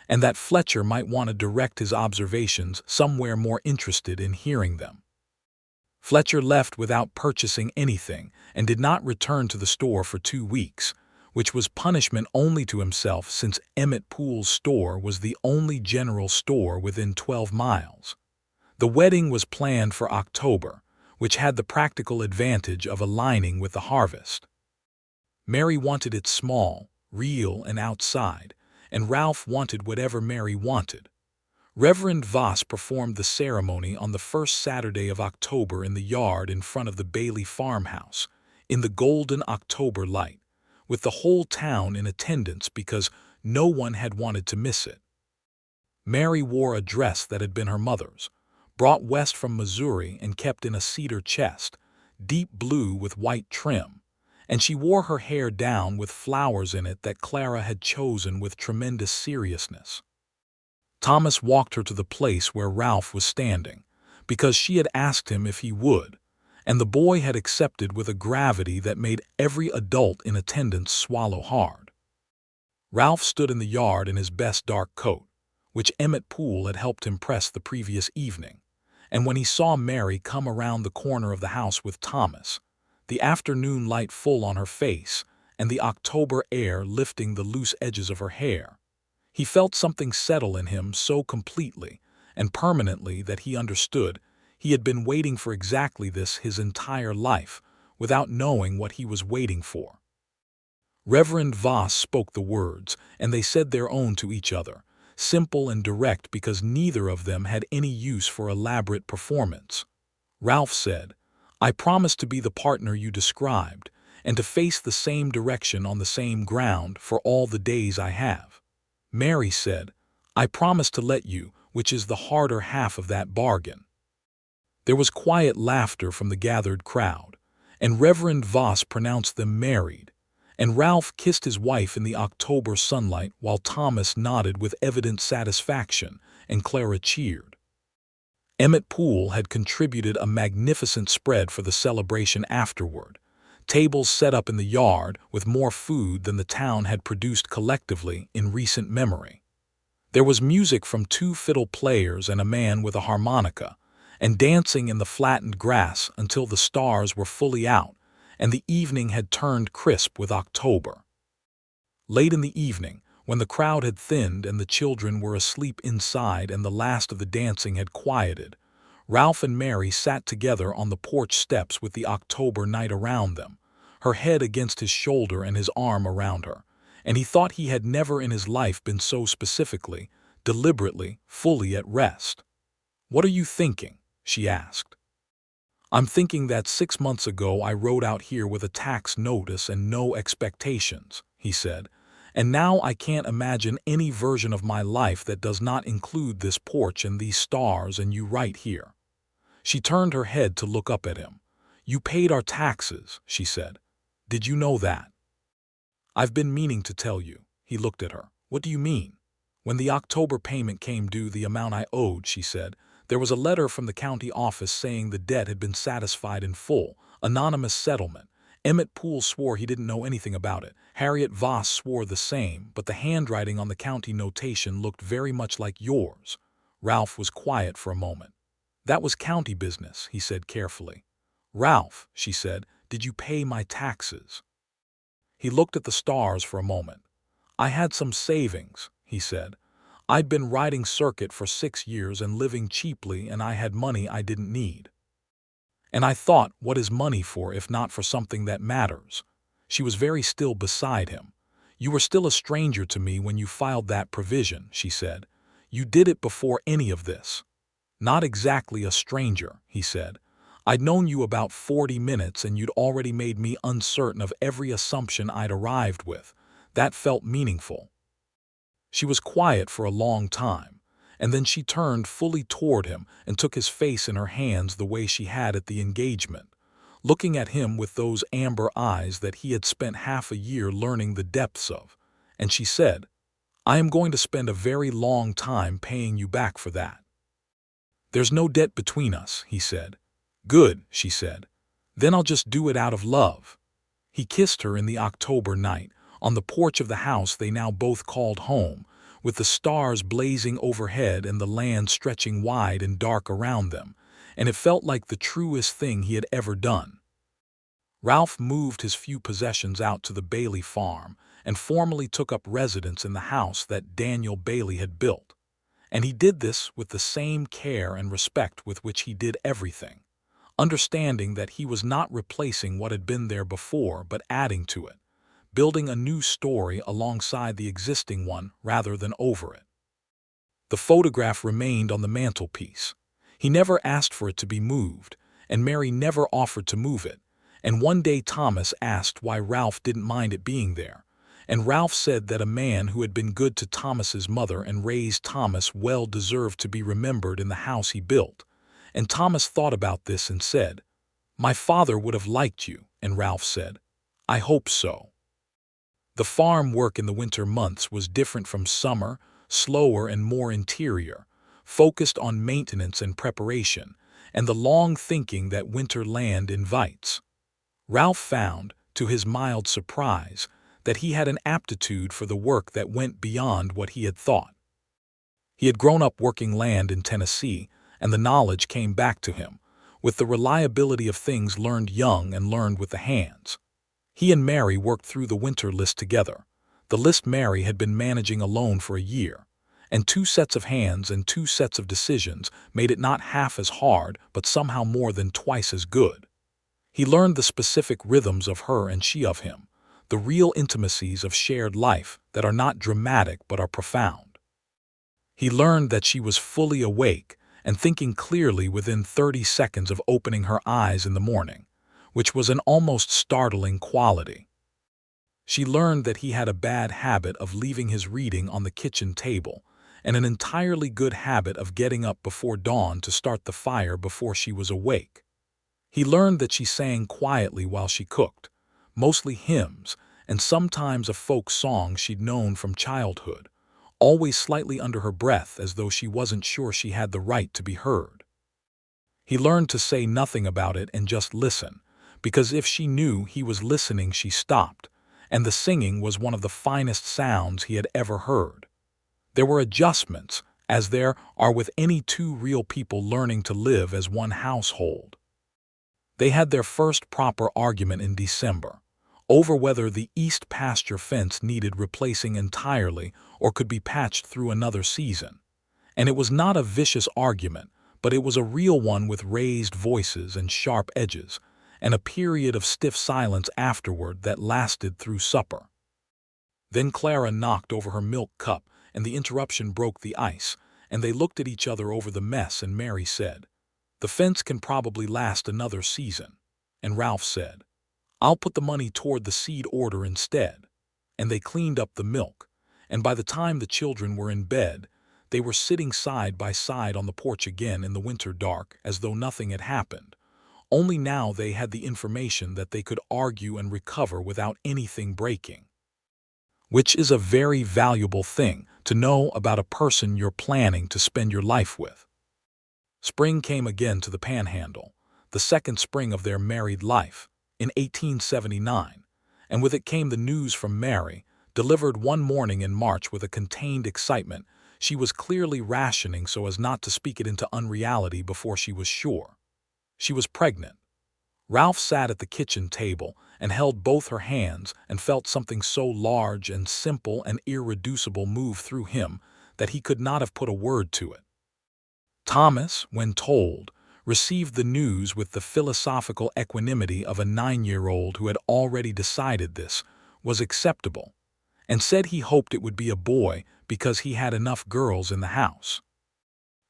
and that Fletcher might want to direct his observations somewhere more interested in hearing them. Fletcher left without purchasing anything and did not return to the store for 2 weeks, which was punishment only to himself since Emmett Poole's store was the only general store within 12 miles. The wedding was planned for October, which had the practical advantage of aligning with the harvest. Mary wanted it small, real, and outside, and Ralph wanted whatever Mary wanted. Reverend Voss performed the ceremony on the first Saturday of October in the yard in front of the Bailey farmhouse, in the golden October light, with the whole town in attendance because no one had wanted to miss it. Mary wore a dress that had been her mother's, brought west from Missouri and kept in a cedar chest, deep blue with white trim, and she wore her hair down with flowers in it that Clara had chosen with tremendous seriousness. Thomas walked her to the place where Ralph was standing, because she had asked him if he would, and the boy had accepted with a gravity that made every adult in attendance swallow hard. Ralph stood in the yard in his best dark coat, which Emmett Poole had helped him press the previous evening, and when he saw Mary come around the corner of the house with Thomas, the afternoon light full on her face and the October air lifting the loose edges of her hair, he felt something settle in him so completely and permanently that he understood he had been waiting for exactly this his entire life without knowing what he was waiting for. Reverend Voss spoke the words, and they said their own to each other, simple and direct because neither of them had any use for elaborate performance. Ralph said, "I promise to be the partner you described, and to face the same direction on the same ground for all the days I have." Mary said, "I promise to let you, which is the harder half of that bargain." There was quiet laughter from the gathered crowd, and Reverend Voss pronounced them married, and Ralph kissed his wife in the October sunlight while Thomas nodded with evident satisfaction, and Clara cheered. Emmett Poole had contributed a magnificent spread for the celebration afterward, tables set up in the yard with more food than the town had produced collectively in recent memory. There was music from 2 fiddle players and a man with a harmonica, and dancing in the flattened grass until the stars were fully out, and the evening had turned crisp with October. Late in the evening, when the crowd had thinned and the children were asleep inside and the last of the dancing had quieted, Ralph and Mary sat together on the porch steps with the October night around them, her head against his shoulder and his arm around her, and he thought he had never in his life been so specifically, deliberately, fully at rest. "What are you thinking?" she asked. "I'm thinking that 6 months ago I rode out here with a tax notice and no expectations," he said, "and now I can't imagine any version of my life that does not include this porch and these stars and you right here." She turned her head to look up at him. "You paid our taxes," she said. "Did you know that?" "I've been meaning to tell you." He looked at her. "What do you mean?" "When the October payment came due, the amount I owed," she said, "there was a letter from the county office saying the debt had been satisfied in full, anonymous settlement. Emmett Poole swore he didn't know anything about it. Harriet Voss swore the same, but the handwriting on the county notation looked very much like yours." Ralph was quiet for a moment. "That was county business," he said carefully. "Ralph," she said, "did you pay my taxes?" He looked at the stars for a moment. "I had some savings," he said. I'd been riding circuit for 6 years and living cheaply, and I had money I didn't need. And I thought, what is money for if not for something that matters? She was very still beside him. You were still a stranger to me when you filed that provision, she said. You did it before any of this. Not exactly a stranger, he said. I'd known you about 40 minutes and you'd already made me uncertain of every assumption I'd arrived with. That felt meaningful. She was quiet for a long time, and then she turned fully toward him and took his face in her hands the way she had at the engagement, looking at him with those amber eyes that he had spent half a year learning the depths of. And she said, I am going to spend a very long time paying you back for that. There's no debt between us, he said. Good, she said. Then I'll just do it out of love. He kissed her in the October night, on the porch of the house they now both called home, with the stars blazing overhead and the land stretching wide and dark around them, and it felt like the truest thing he had ever done. Ralph moved his few possessions out to the Bailey farm and formally took up residence in the house that Daniel Bailey had built. And he did this with the same care and respect with which he did everything, understanding that he was not replacing what had been there before but adding to it, building a new story alongside the existing one rather than over it. The photograph remained on the mantelpiece. He never asked for it to be moved, and Mary never offered to move it, and one day Thomas asked why Ralph didn't mind it being there, and Ralph said that a man who had been good to Thomas's mother and raised Thomas well deserved to be remembered in the house he built. And Thomas thought about this and said, My father would have liked you, and Ralph said, I hope so. The farm work in the winter months was different from summer, slower and more interior, focused on maintenance and preparation, and the long thinking that winter land invites. Ralph found, to his mild surprise, that he had an aptitude for the work that went beyond what he had thought. He had grown up working land in Tennessee, and the knowledge came back to him, with the reliability of things learned young and learned with the hands. He and Mary worked through the winter list together. The list Mary had been managing alone for a year, and 2 sets of hands and 2 sets of decisions made it not half as hard but somehow more than twice as good. He learned the specific rhythms of her and she of him, the real intimacies of shared life that are not dramatic but are profound. He learned that she was fully awake and thinking clearly within 30 seconds of opening her eyes in the morning, which was an almost startling quality. She learned that he had a bad habit of leaving his reading on the kitchen table and an entirely good habit of getting up before dawn to start the fire before she was awake. He learned that she sang quietly while she cooked, mostly hymns and sometimes a folk song she'd known from childhood, always slightly under her breath as though she wasn't sure she had the right to be heard. He learned to say nothing about it and just listen, because if she knew he was listening she stopped, and the singing was one of the finest sounds he had ever heard. There were adjustments, as there are with any 2 real people learning to live as one household. They had their first proper argument in December, over whether the east pasture fence needed replacing entirely or could be patched through another season. And it was not a vicious argument, but it was a real one with raised voices and sharp edges, and a period of stiff silence afterward that lasted through supper. Then Clara knocked over her milk cup, and the interruption broke the ice, and they looked at each other over the mess, and Mary said, The fence can probably last another season. And Ralph said, I'll put the money toward the seed order instead. And they cleaned up the milk, and by the time the children were in bed, they were sitting side by side on the porch again in the winter dark as though nothing had happened. Only now they had the information that they could argue and recover without anything breaking. Which is a very valuable thing to know about a person you're planning to spend your life with. Spring came again to the Panhandle, the second spring of their married life, in 1879, and with it came the news from Mary, delivered one morning in March with a contained excitement. She was clearly rationing so as not to speak it into unreality before she was sure. She was pregnant. Ralph sat at the kitchen table and held both her hands and felt something so large and simple and irreducible move through him that he could not have put a word to it. Thomas, when told, received the news with the philosophical equanimity of a 9-year-old who had already decided this was acceptable, and said he hoped it would be a boy because he had enough girls in the house.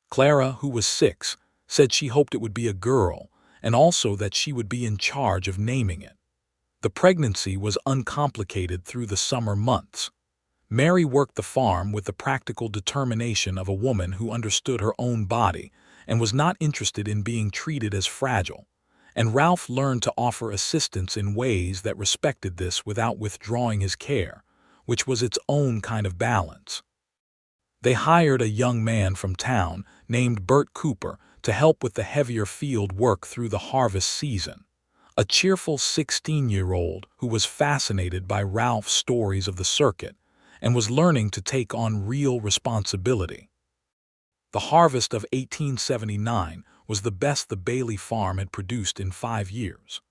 Clara, who was 6, said she hoped it would be a girl, and also that she would be in charge of naming it. The pregnancy was uncomplicated through the summer months. Mary worked the farm with the practical determination of a woman who understood her own body and was not interested in being treated as fragile, and Ralph learned to offer assistance in ways that respected this without withdrawing his care, which was its own kind of balance. They hired a young man from town named Bert Cooper to help with the heavier field work through the harvest season, a cheerful 16-year-old who was fascinated by Ralph's stories of the circuit and was learning to take on real responsibility. The harvest of 1879 was the best the Bailey farm had produced in 5 years.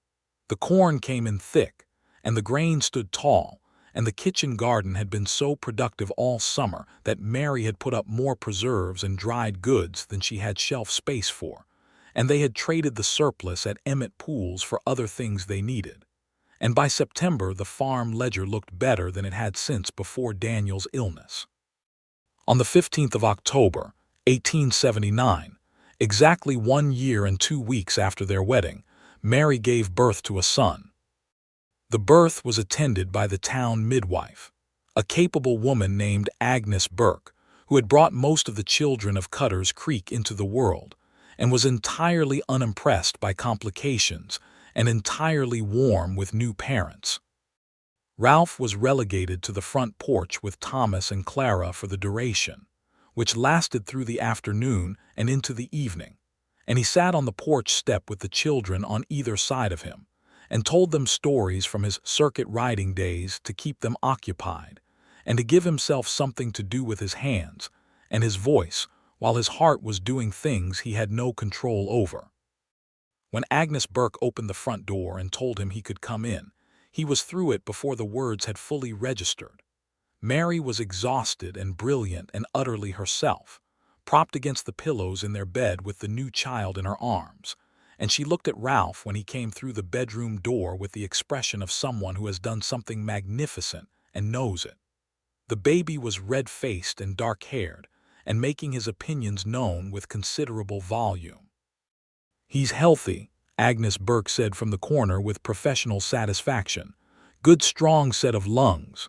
The corn came in thick, and the grain stood tall, and the kitchen garden had been so productive all summer that Mary had put up more preserves and dried goods than she had shelf space for, and they had traded the surplus at Emmett Pools for other things they needed. And by September the farm ledger looked better than it had since before Daniel's illness. On the 15th of October, 1879, exactly 1 year and 2 weeks after their wedding, Mary gave birth to a son. The birth was attended by the town midwife, a capable woman named Agnes Burke, who had brought most of the children of Cutter's Creek into the world, and was entirely unimpressed by complications and entirely warm with new parents. Ralph was relegated to the front porch with Thomas and Clara for the duration, which lasted through the afternoon and into the evening, and he sat on the porch step with the children on either side of him, and told them stories from his circuit riding days to keep them occupied, and to give himself something to do with his hands and his voice while his heart was doing things he had no control over. When Agnes Burke opened the front door and told him he could come in, he was through it before the words had fully registered. Mary was exhausted and brilliant and utterly herself, propped against the pillows in their bed with the new child in her arms, and she looked at Ralph when he came through the bedroom door with the expression of someone who has done something magnificent and knows it. The baby was red-faced and dark-haired, and making his opinions known with considerable volume. "He's healthy," Agnes Burke said from the corner with professional satisfaction. "Good strong set of lungs."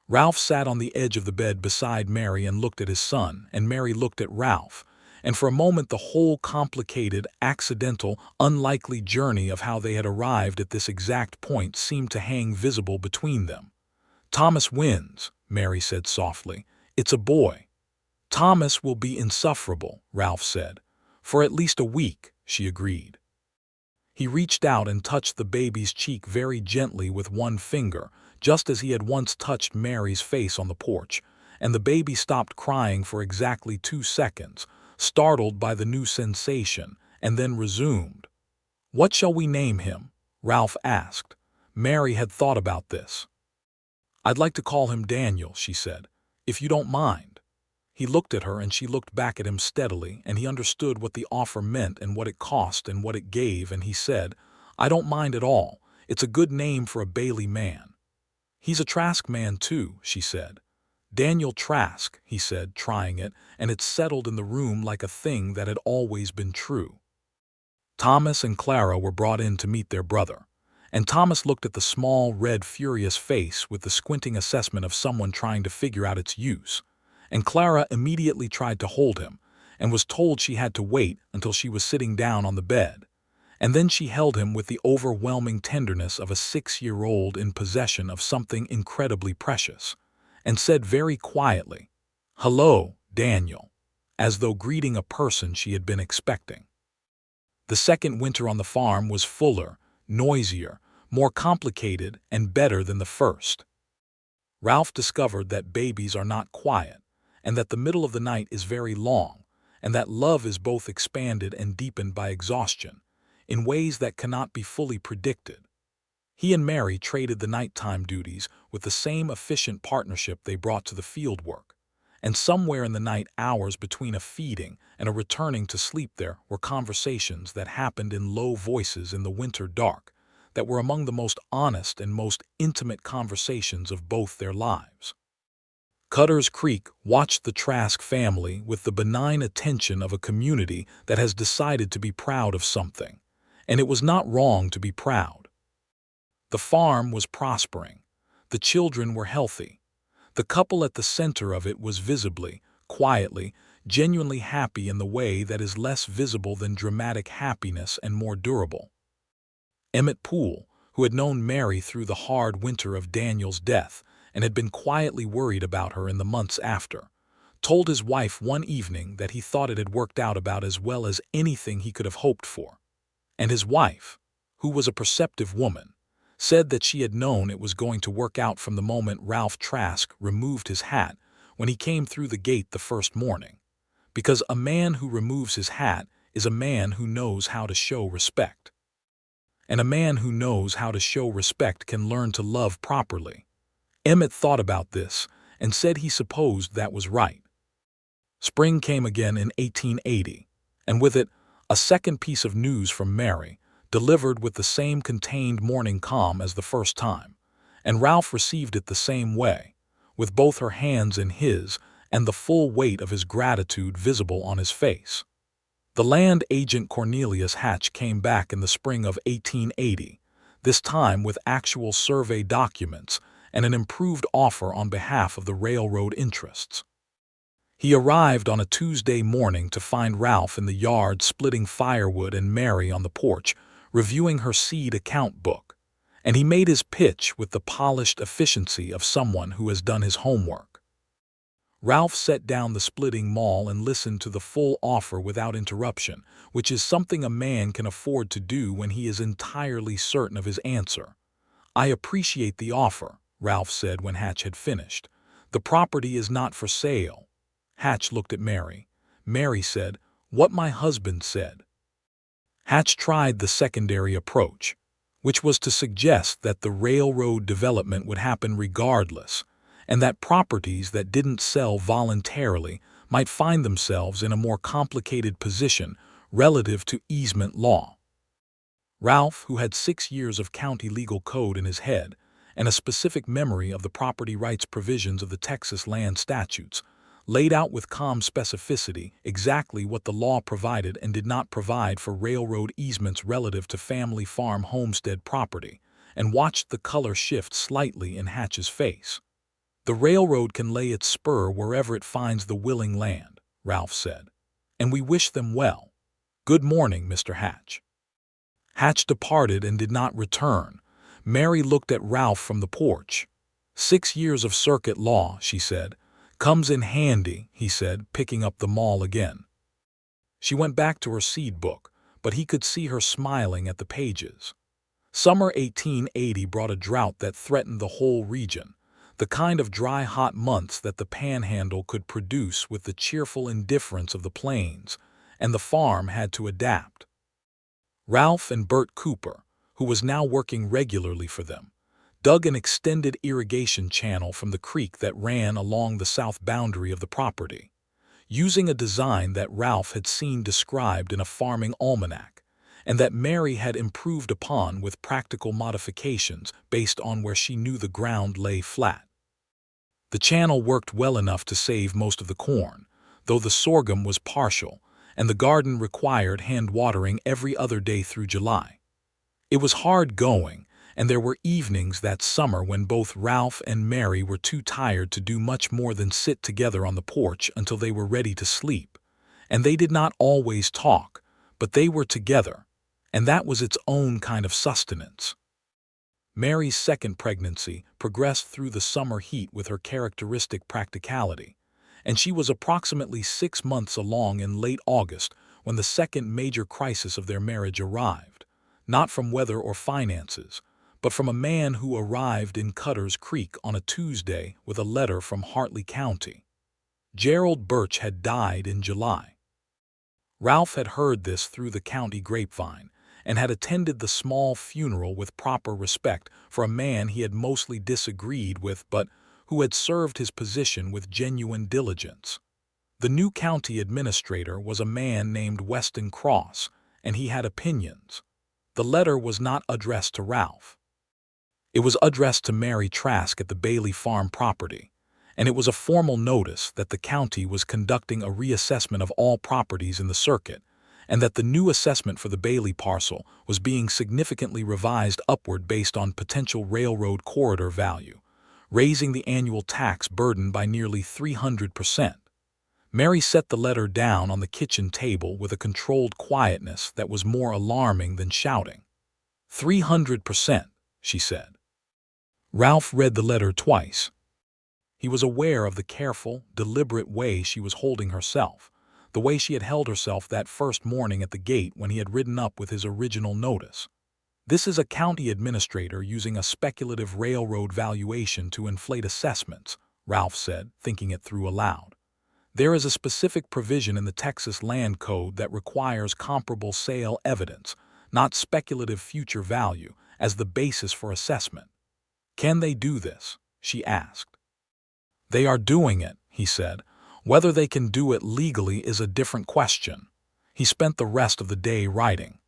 Ralph sat on the edge of the bed beside Mary and looked at his son, and Mary looked at Ralph, and for a moment the whole complicated, accidental, unlikely journey of how they had arrived at this exact point seemed to hang visible between them. "Thomas wins," Mary said softly. "It's a boy." "Thomas will be insufferable," Ralph said. "For at least a week," she agreed. He reached out and touched the baby's cheek very gently with one finger, just as he had once touched Mary's face on the porch, and the baby stopped crying for exactly 2 seconds, startled by the new sensation, and then resumed. "What shall we name him?" Ralph asked. Mary had thought about this. "I'd like to call him Daniel," she said, "if you don't mind." He looked at her and she looked back at him steadily, and he understood what the offer meant and what it cost and what it gave, and he said, "I don't mind at all. It's a good name for a Bailey man." "He's a Trask man too," she said. "Daniel Trask," he said, trying it, and it settled in the room like a thing that had always been true. Thomas and Clara were brought in to meet their brother, and Thomas looked at the small, red, furious face with the squinting assessment of someone trying to figure out its use, and Clara immediately tried to hold him, and was told she had to wait until she was sitting down on the bed, and then she held him with the overwhelming tenderness of a 6-year-old in possession of something incredibly precious, and said very quietly, "Hello, Daniel," as though greeting a person she had been expecting. The second winter on the farm was fuller, noisier, more complicated, and better than the first. Ralph discovered that babies are not quiet, and that the middle of the night is very long, and that love is both expanded and deepened by exhaustion, in ways that cannot be fully predicted. He and Mary traded the nighttime duties with the same efficient partnership they brought to the field work, and somewhere in the night hours between a feeding and a returning to sleep there were conversations that happened in low voices in the winter dark that were among the most honest and most intimate conversations of both their lives. Cutter's Creek watched the Trask family with the benign attention of a community that has decided to be proud of something, and it was not wrong to be proud. The farm was prospering. The children were healthy. The couple at the center of it was visibly, quietly, genuinely happy in the way that is less visible than dramatic happiness and more durable. Emmett Poole, who had known Mary through the hard winter of Daniel's death and had been quietly worried about her in the months after, told his wife one evening that he thought it had worked out about as well as anything he could have hoped for. And his wife, who was a perceptive woman, said that she had known it was going to work out from the moment Ralph Trask removed his hat when he came through the gate the first morning, because a man who removes his hat is a man who knows how to show respect. And a man who knows how to show respect can learn to love properly. Emmett thought about this and said he supposed that was right. Spring came again in 1880, and with it, a second piece of news from Mary, delivered with the same contained morning calm as the first time, and Ralph received it the same way, with both her hands in his and the full weight of his gratitude visible on his face. The land agent Cornelius Hatch came back in the spring of 1880, this time with actual survey documents and an improved offer on behalf of the railroad interests. He arrived on a Tuesday morning to find Ralph in the yard splitting firewood and Mary on the porch, reviewing her seed account book, and he made his pitch with the polished efficiency of someone who has done his homework. Ralph set down the splitting maul and listened to the full offer without interruption, which is something a man can afford to do when he is entirely certain of his answer. "I appreciate the offer," Ralph said when Hatch had finished. "The property is not for sale." Hatch looked at Mary. Mary said, "What my husband said." Hatch tried the secondary approach, which was to suggest that the railroad development would happen regardless, and that properties that didn't sell voluntarily might find themselves in a more complicated position relative to easement law. Ralph, who had 6 years of county legal code in his head and a specific memory of the property rights provisions of the Texas land statutes, laid out with calm specificity exactly what the law provided and did not provide for railroad easements relative to family farm homestead property, and watched the color shift slightly in Hatch's face. "The railroad can lay its spur wherever it finds the willing land," Ralph said, "and we wish them well. Good morning, Mr. Hatch." Hatch departed and did not return. Mary looked at Ralph from the porch. "6 years of circuit law," she said. "Comes in handy," he said, picking up the maul again. She went back to her seed book, but he could see her smiling at the pages. Summer 1880 brought a drought that threatened the whole region, the kind of dry, hot months that the Panhandle could produce with the cheerful indifference of the plains, and the farm had to adapt. Ralph and Bert Cooper, who was now working regularly for them, dug an extended irrigation channel from the creek that ran along the south boundary of the property, using a design that Ralph had seen described in a farming almanac, and that Mary had improved upon with practical modifications based on where she knew the ground lay flat. The channel worked well enough to save most of the corn, though the sorghum was partial, and the garden required hand-watering every other day through July. It was hard going, and there were evenings that summer when both Ralph and Mary were too tired to do much more than sit together on the porch until they were ready to sleep. And they did not always talk, but they were together, and that was its own kind of sustenance. Mary's second pregnancy progressed through the summer heat with her characteristic practicality, and she was approximately 6 months along in late August when the second major crisis of their marriage arrived, not from weather or finances, but from a man who arrived in Cutter's Creek on a Tuesday with a letter from Hartley County. Gerald Birch had died in July. Ralph had heard this through the county grapevine and had attended the small funeral with proper respect for a man he had mostly disagreed with but who had served his position with genuine diligence. The new county administrator was a man named Weston Cross, and he had opinions. The letter was not addressed to Ralph. It was addressed to Mary Trask at the Bailey Farm property, and it was a formal notice that the county was conducting a reassessment of all properties in the circuit, and that the new assessment for the Bailey parcel was being significantly revised upward based on potential railroad corridor value, raising the annual tax burden by nearly 300%. Mary set the letter down on the kitchen table with a controlled quietness that was more alarming than shouting. 300%, she said. Ralph read the letter twice. He was aware of the careful, deliberate way she was holding herself, the way she had held herself that first morning at the gate when he had ridden up with his original notice. This is a county administrator using a speculative railroad valuation to inflate assessments, Ralph said, thinking it through aloud. There is a specific provision in the Texas Land Code that requires comparable sale evidence, not speculative future value, as the basis for assessment. Can they do this? She asked. They are doing it, he said. Whether they can do it legally is a different question. He spent the rest of the day writing.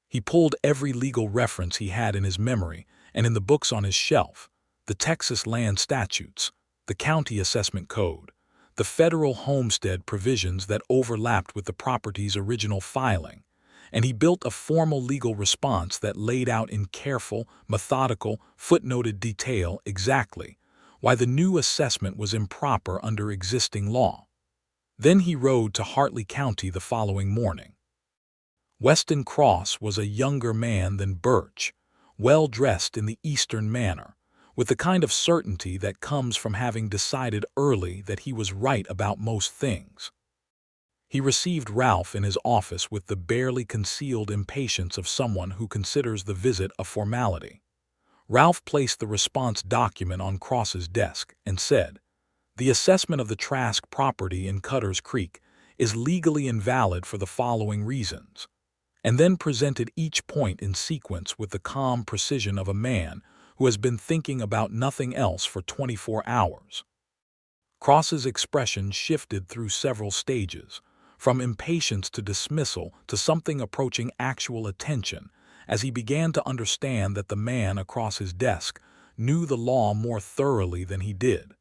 He pulled every legal reference he had in his memory and in the books on his shelf: the Texas land statutes, the county assessment code, the federal homestead provisions that overlapped with the property's original filing, and he built a formal legal response that laid out in careful, methodical, footnoted detail exactly why the new assessment was improper under existing law. Then he rode to Hartley County the following morning. Weston Cross was a younger man than Birch, well-dressed in the Eastern manner, with the kind of certainty that comes from having decided early that he was right about most things. He received Ralph in his office with the barely concealed impatience of someone who considers the visit a formality. Ralph placed the response document on Cross's desk and said, "The assessment of the Trask property in Cutter's Creek is legally invalid for the following reasons," and then presented each point in sequence with the calm precision of a man who has been thinking about nothing else for 24 hours. Cross's expression shifted through several stages, from impatience to dismissal to something approaching actual attention, as he began to understand that the man across his desk knew the law more thoroughly than he did.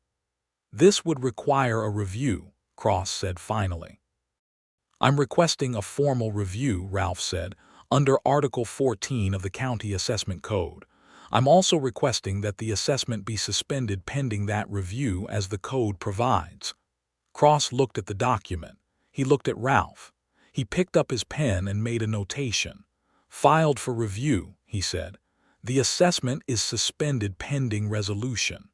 "This would require a review," Cross said finally. "I'm requesting a formal review," Ralph said, "under Article 14 of the County Assessment Code. I'm also requesting that the assessment be suspended pending that review as the code provides." Cross looked at the document. He looked at Ralph. He picked up his pen and made a notation. "Filed for review," he said. "The assessment is suspended pending resolution."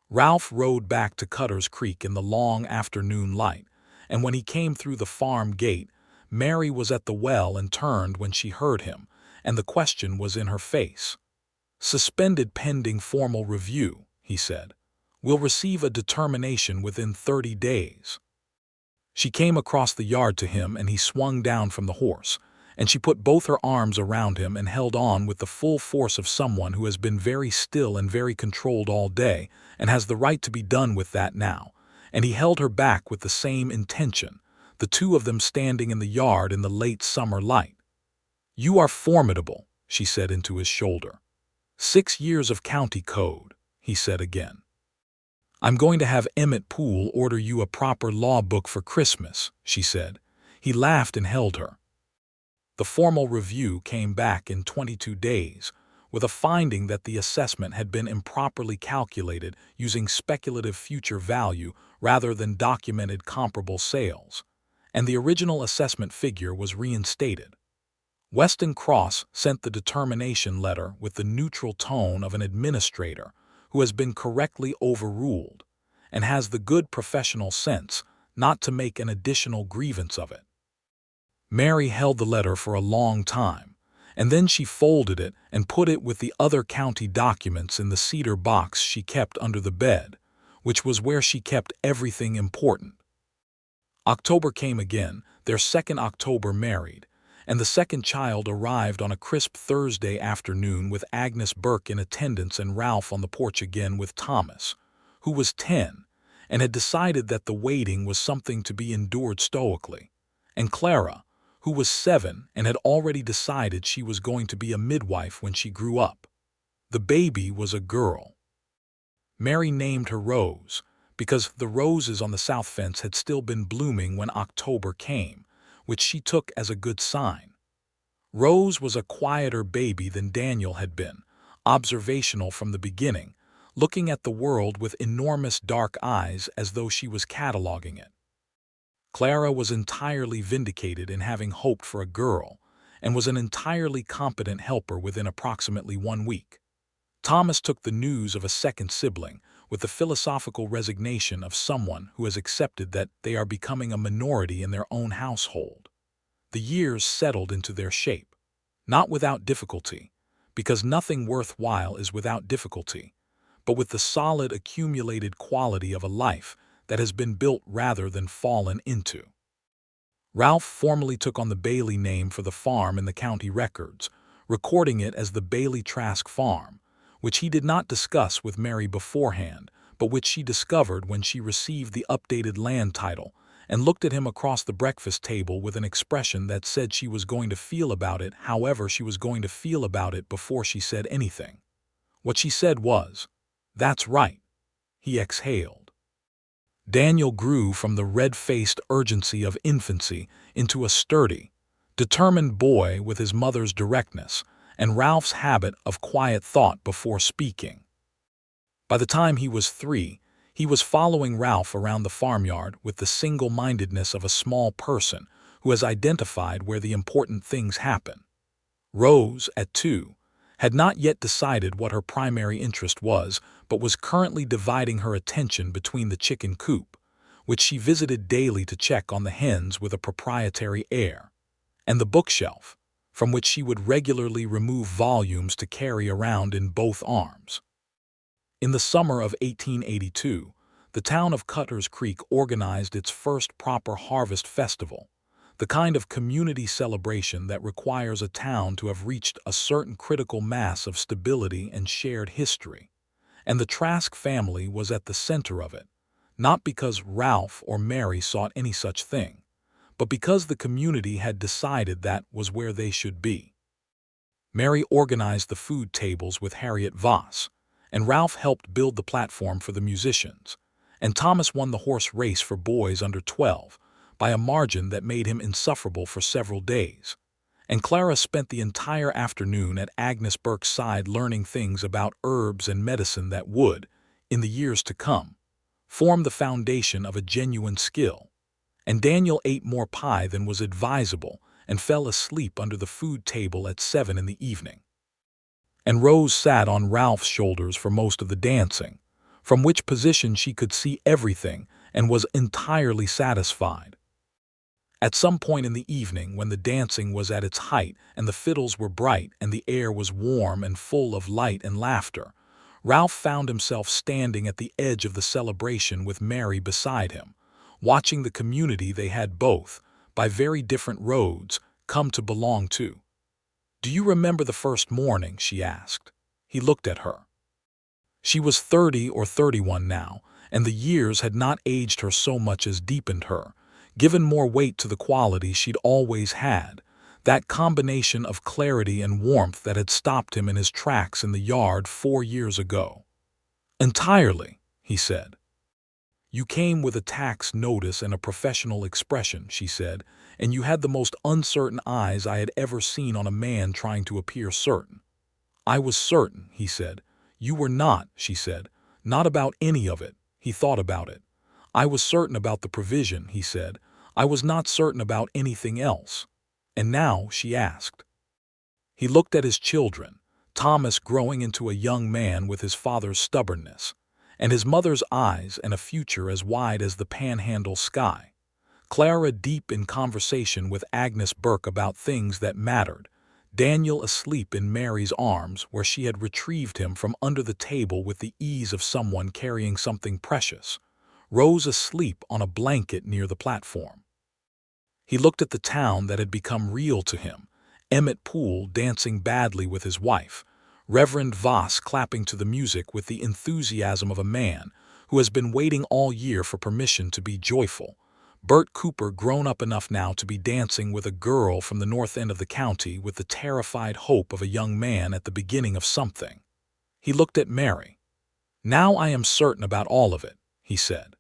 Ralph rode back to Cutter's Creek in the long afternoon light, and when he came through the farm gate, Mary was at the well and turned when she heard him, and the question was in her face. "Suspended pending formal review," he said. "We'll receive a determination within 30 days. She came across the yard to him and he swung down from the horse, and she put both her arms around him and held on with the full force of someone who has been very still and very controlled all day and has the right to be done with that now, and he held her back with the same intention, the two of them standing in the yard in the late summer light. "You are formidable," she said into his shoulder. 6 years of county code," he said again. "I'm going to have Emmett Poole order you a proper law book for Christmas," she said. He laughed and held her. The formal review came back in 22 days, with a finding that the assessment had been improperly calculated using speculative future value rather than documented comparable sales, and the original assessment figure was reinstated. Weston Cross sent the determination letter with the neutral tone of an administrator who has been correctly overruled and has the good professional sense not to make an additional grievance of it. Mary held the letter for a long time, and then she folded it and put it with the other county documents in the cedar box she kept under the bed, which was where she kept everything important. October came again, their second October married, and the second child arrived on a crisp Thursday afternoon with Agnes Burke in attendance and Ralph on the porch again with Thomas, who was 10, and had decided that the waiting was something to be endured stoically, and Clara, who was 7 and had already decided she was going to be a midwife when she grew up. The baby was a girl. Mary named her Rose, because the roses on the south fence had still been blooming when October came, which she took as a good sign. Rose was a quieter baby than Daniel had been, observational from the beginning, looking at the world with enormous dark eyes as though she was cataloging it. Clara was entirely vindicated in having hoped for a girl, and was an entirely competent helper within approximately 1 week. Thomas took the news of a second sibling with the philosophical resignation of someone who has accepted that they are becoming a minority in their own household. The years settled into their shape, not without difficulty, because nothing worthwhile is without difficulty, but with the solid accumulated quality of a life that has been built rather than fallen into. Ralph formally took on the Bailey name for the farm in the county records, recording it as the Bailey Trask Farm, which he did not discuss with Mary beforehand, but which she discovered when she received the updated land title and looked at him across the breakfast table with an expression that said she was going to feel about it however she was going to feel about it before she said anything. What she said was, "That's right." He exhaled. Daniel grew from the red-faced urgency of infancy into a sturdy, determined boy with his mother's directness and Ralph's habit of quiet thought before speaking. By the time he was 3, he was following Ralph around the farmyard with the single-mindedness of a small person who has identified where the important things happen. Rose, at 2, had not yet decided what her primary interest was, but was currently dividing her attention between the chicken coop, which she visited daily to check on the hens with a proprietary air, and the bookshelf, from which she would regularly remove volumes to carry around in both arms. In the summer of 1882, the town of Cutter's Creek organized its first proper harvest festival, the kind of community celebration that requires a town to have reached a certain critical mass of stability and shared history, and the Trask family was at the center of it, not because Ralph or Mary sought any such thing, but because the community had decided that was where they should be. Mary organized the food tables with Harriet Voss, and Ralph helped build the platform for the musicians, and Thomas won the horse race for boys under 12 by a margin that made him insufferable for several days, and Clara spent the entire afternoon at Agnes Burke's side learning things about herbs and medicine that would, in the years to come, form the foundation of a genuine skill, and Daniel ate more pie than was advisable and fell asleep under the food table at 7 in the evening. And Rose sat on Ralph's shoulders for most of the dancing, from which position she could see everything and was entirely satisfied. At some point in the evening, when the dancing was at its height and the fiddles were bright and the air was warm and full of light and laughter, Ralph found himself standing at the edge of the celebration with Mary beside him, watching the community they had both, by very different roads, come to belong to. "Do you remember the first morning?" she asked. He looked at her. She was 30 or 31 now, and the years had not aged her so much as deepened her, given more weight to the quality she'd always had, that combination of clarity and warmth that had stopped him in his tracks in the yard 4 years ago. "Entirely," he said. "You came with a tax notice and a professional expression," she said, "and you had the most uncertain eyes I had ever seen on a man trying to appear certain." "I was certain," he said. "You were not," she said. "Not about any of it." He thought about it. "I was certain about the provision," he said. "I was not certain about anything else." "And now?" she asked. He looked at his children, Thomas growing into a young man with his father's stubbornness, and his mother's eyes and a future as wide as the panhandle sky. Clara deep in conversation with Agnes Burke about things that mattered, Daniel asleep in Mary's arms where she had retrieved him from under the table with the ease of someone carrying something precious, Rose asleep on a blanket near the platform. He looked at the town that had become real to him, Emmett Poole dancing badly with his wife, Reverend Voss clapping to the music with the enthusiasm of a man who has been waiting all year for permission to be joyful. Bert Cooper, grown up enough now to be dancing with a girl from the north end of the county with the terrified hope of a young man at the beginning of something. He looked at Mary. "Now I am certain about all of it," he said.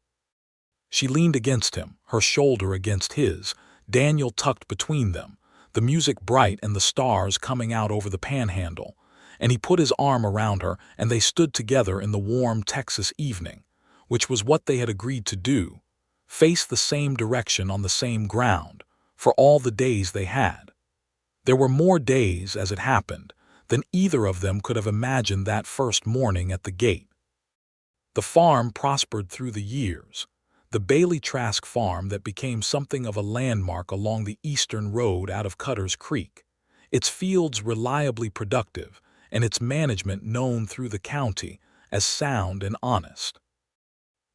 She leaned against him, her shoulder against his, Daniel tucked between them, the music bright and the stars coming out over the panhandle, and he put his arm around her and they stood together in the warm Texas evening, which was what they had agreed to do, face the same direction on the same ground, for all the days they had. There were more days, as it happened, than either of them could have imagined that first morning at the gate. The farm prospered through the years, the Bailey Trask farm that became something of a landmark along the eastern road out of Cutter's Creek, its fields reliably productive, and its management known through the county as sound and honest.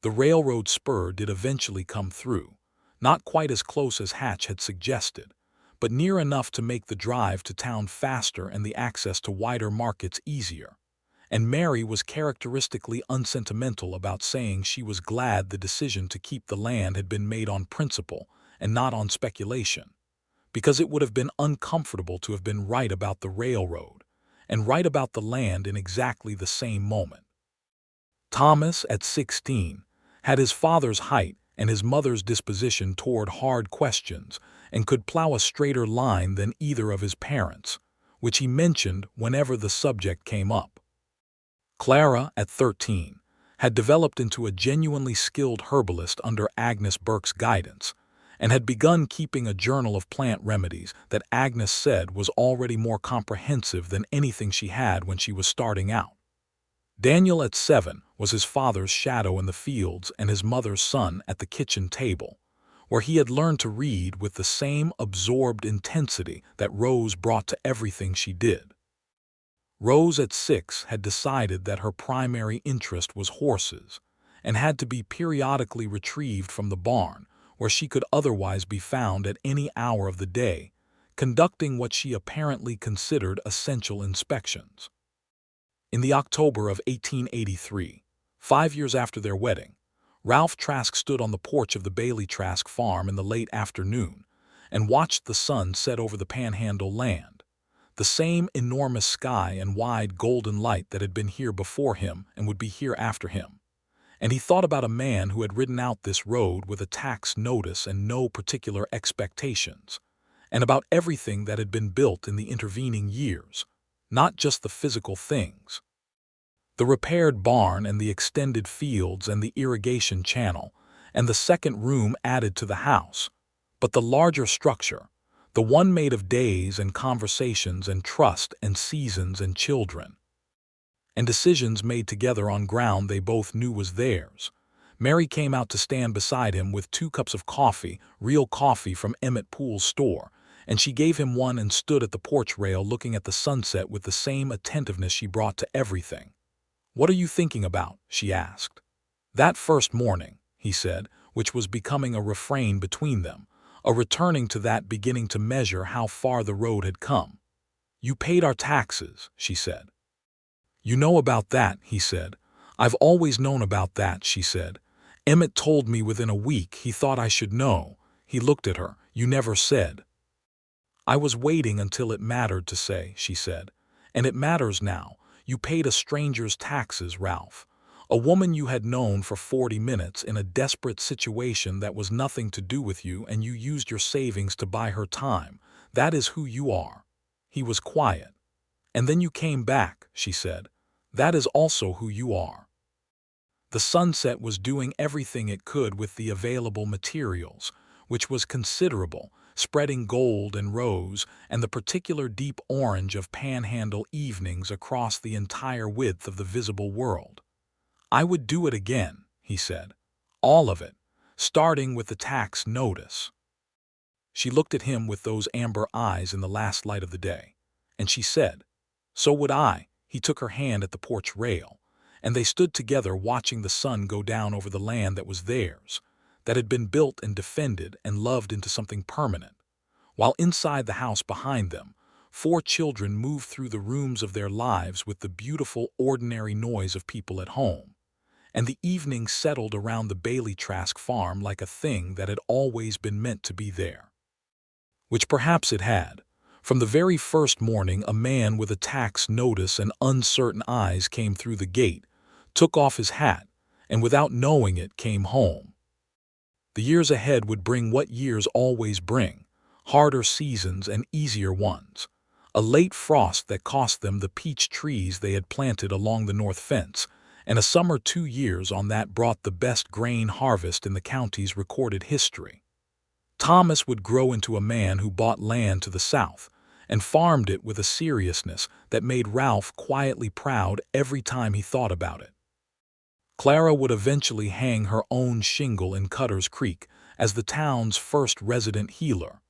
The railroad spur did eventually come through, not quite as close as Hatch had suggested, but near enough to make the drive to town faster and the access to wider markets easier. And Mary was characteristically unsentimental about saying she was glad the decision to keep the land had been made on principle and not on speculation, because it would have been uncomfortable to have been right about the railroad and right about the land in exactly the same moment. Thomas, at 16, had his father's height and his mother's disposition toward hard questions and could plow a straighter line than either of his parents, which he mentioned whenever the subject came up. Clara, at 13, had developed into a genuinely skilled herbalist under Agnes Burke's guidance and had begun keeping a journal of plant remedies that Agnes said was already more comprehensive than anything she had when she was starting out. Daniel, at 7, was his father's shadow in the fields and his mother's son at the kitchen table, where he had learned to read with the same absorbed intensity that Rose brought to everything she did. Rose, at 6, had decided that her primary interest was horses and had to be periodically retrieved from the barn, where she could otherwise be found at any hour of the day, conducting what she apparently considered essential inspections. In the October of 1883, 5 years after their wedding, Ralph Trask stood on the porch of the Bailey Trask farm in the late afternoon and watched the sun set over the panhandle land, the same enormous sky and wide golden light that had been here before him and would be here after him. And he thought about a man who had ridden out this road with a tax notice and no particular expectations, and about everything that had been built in the intervening years, not just the physical things. The repaired barn and the extended fields and the irrigation channel and the second room added to the house, but the larger structure, the one made of days and conversations and trust and seasons and children, and decisions made together on ground they both knew was theirs. Mary came out to stand beside him with 2 cups of coffee, real coffee from Emmett Poole's store, and she gave him one and stood at the porch rail looking at the sunset with the same attentiveness she brought to everything. "What are you thinking about?" she asked. "That first morning," he said, which was becoming a refrain between them, a returning to that beginning to measure how far the road had come. "You paid our taxes," she said. "You know about that," he said. "I've always known about that," she said. "Emmett told me within a week. He thought I should know." He looked at her. "You never said." "I was waiting until it mattered to say," she said. "And it matters now. You paid a stranger's taxes, Ralph. A woman you had known for 40 minutes in a desperate situation that was nothing to do with you, and you used your savings to buy her time. That is who you are." He was quiet. "And then you came back," she said. "That is also who you are." The sunset was doing everything it could with the available materials, which was considerable, spreading gold and rose and the particular deep orange of panhandle evenings across the entire width of the visible world. "I would do it again," he said. "All of it, starting with the tax notice." She looked at him with those amber eyes in the last light of the day, and she said, "So would I." He took her hand at the porch rail, and they stood together watching the sun go down over the land that was theirs, that had been built and defended and loved into something permanent, while inside the house behind them, 4 children moved through the rooms of their lives with the beautiful, ordinary noise of people at home, and the evening settled around the Bailey Trask farm like a thing that had always been meant to be there. Which perhaps it had. From the very first morning, a man with a tax notice and uncertain eyes came through the gate, took off his hat, and without knowing it, came home. The years ahead would bring what years always bring, harder seasons and easier ones. A late frost that cost them the peach trees they had planted along the north fence, and a summer 2 years on that brought the best grain harvest in the county's recorded history. Thomas would grow into a man who bought land to the south and farmed it with a seriousness that made Ralph quietly proud every time he thought about it. Clara would eventually hang her own shingle in Cutter's Creek as the town's first resident healer,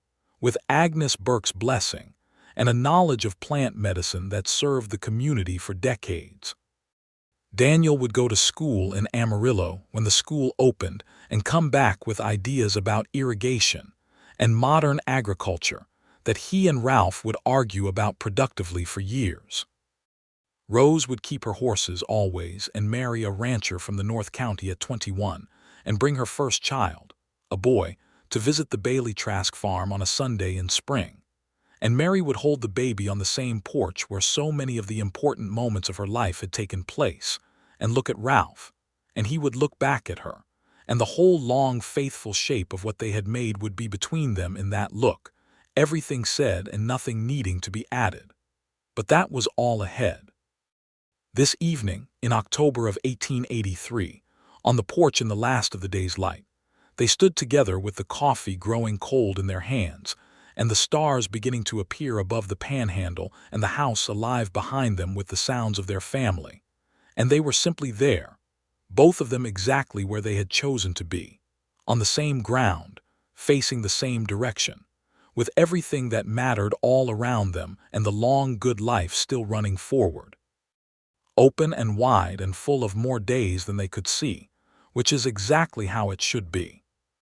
with Agnes Burke's blessing and a knowledge of plant medicine that served the community for decades. Daniel would go to school in Amarillo when the school opened and come back with ideas about irrigation and modern agriculture that he and Ralph would argue about productively for years. Rose would keep her horses always and marry a rancher from the North County at 21 and bring her first child, a boy, to visit the Bailey Trask farm on a Sunday in spring. And Mary would hold the baby on the same porch where so many of the important moments of her life had taken place, and look at Ralph, and he would look back at her, and the whole long, faithful shape of what they had made would be between them in that look, everything said and nothing needing to be added. But that was all ahead. This evening, in October of 1883, on the porch in the last of the day's light, they stood together with the coffee growing cold in their hands, and the stars beginning to appear above the panhandle and the house alive behind them with the sounds of their family. And they were simply there, both of them exactly where they had chosen to be, on the same ground, facing the same direction, with everything that mattered all around them and the long good life still running forward. Open and wide and full of more days than they could see, which is exactly how it should be.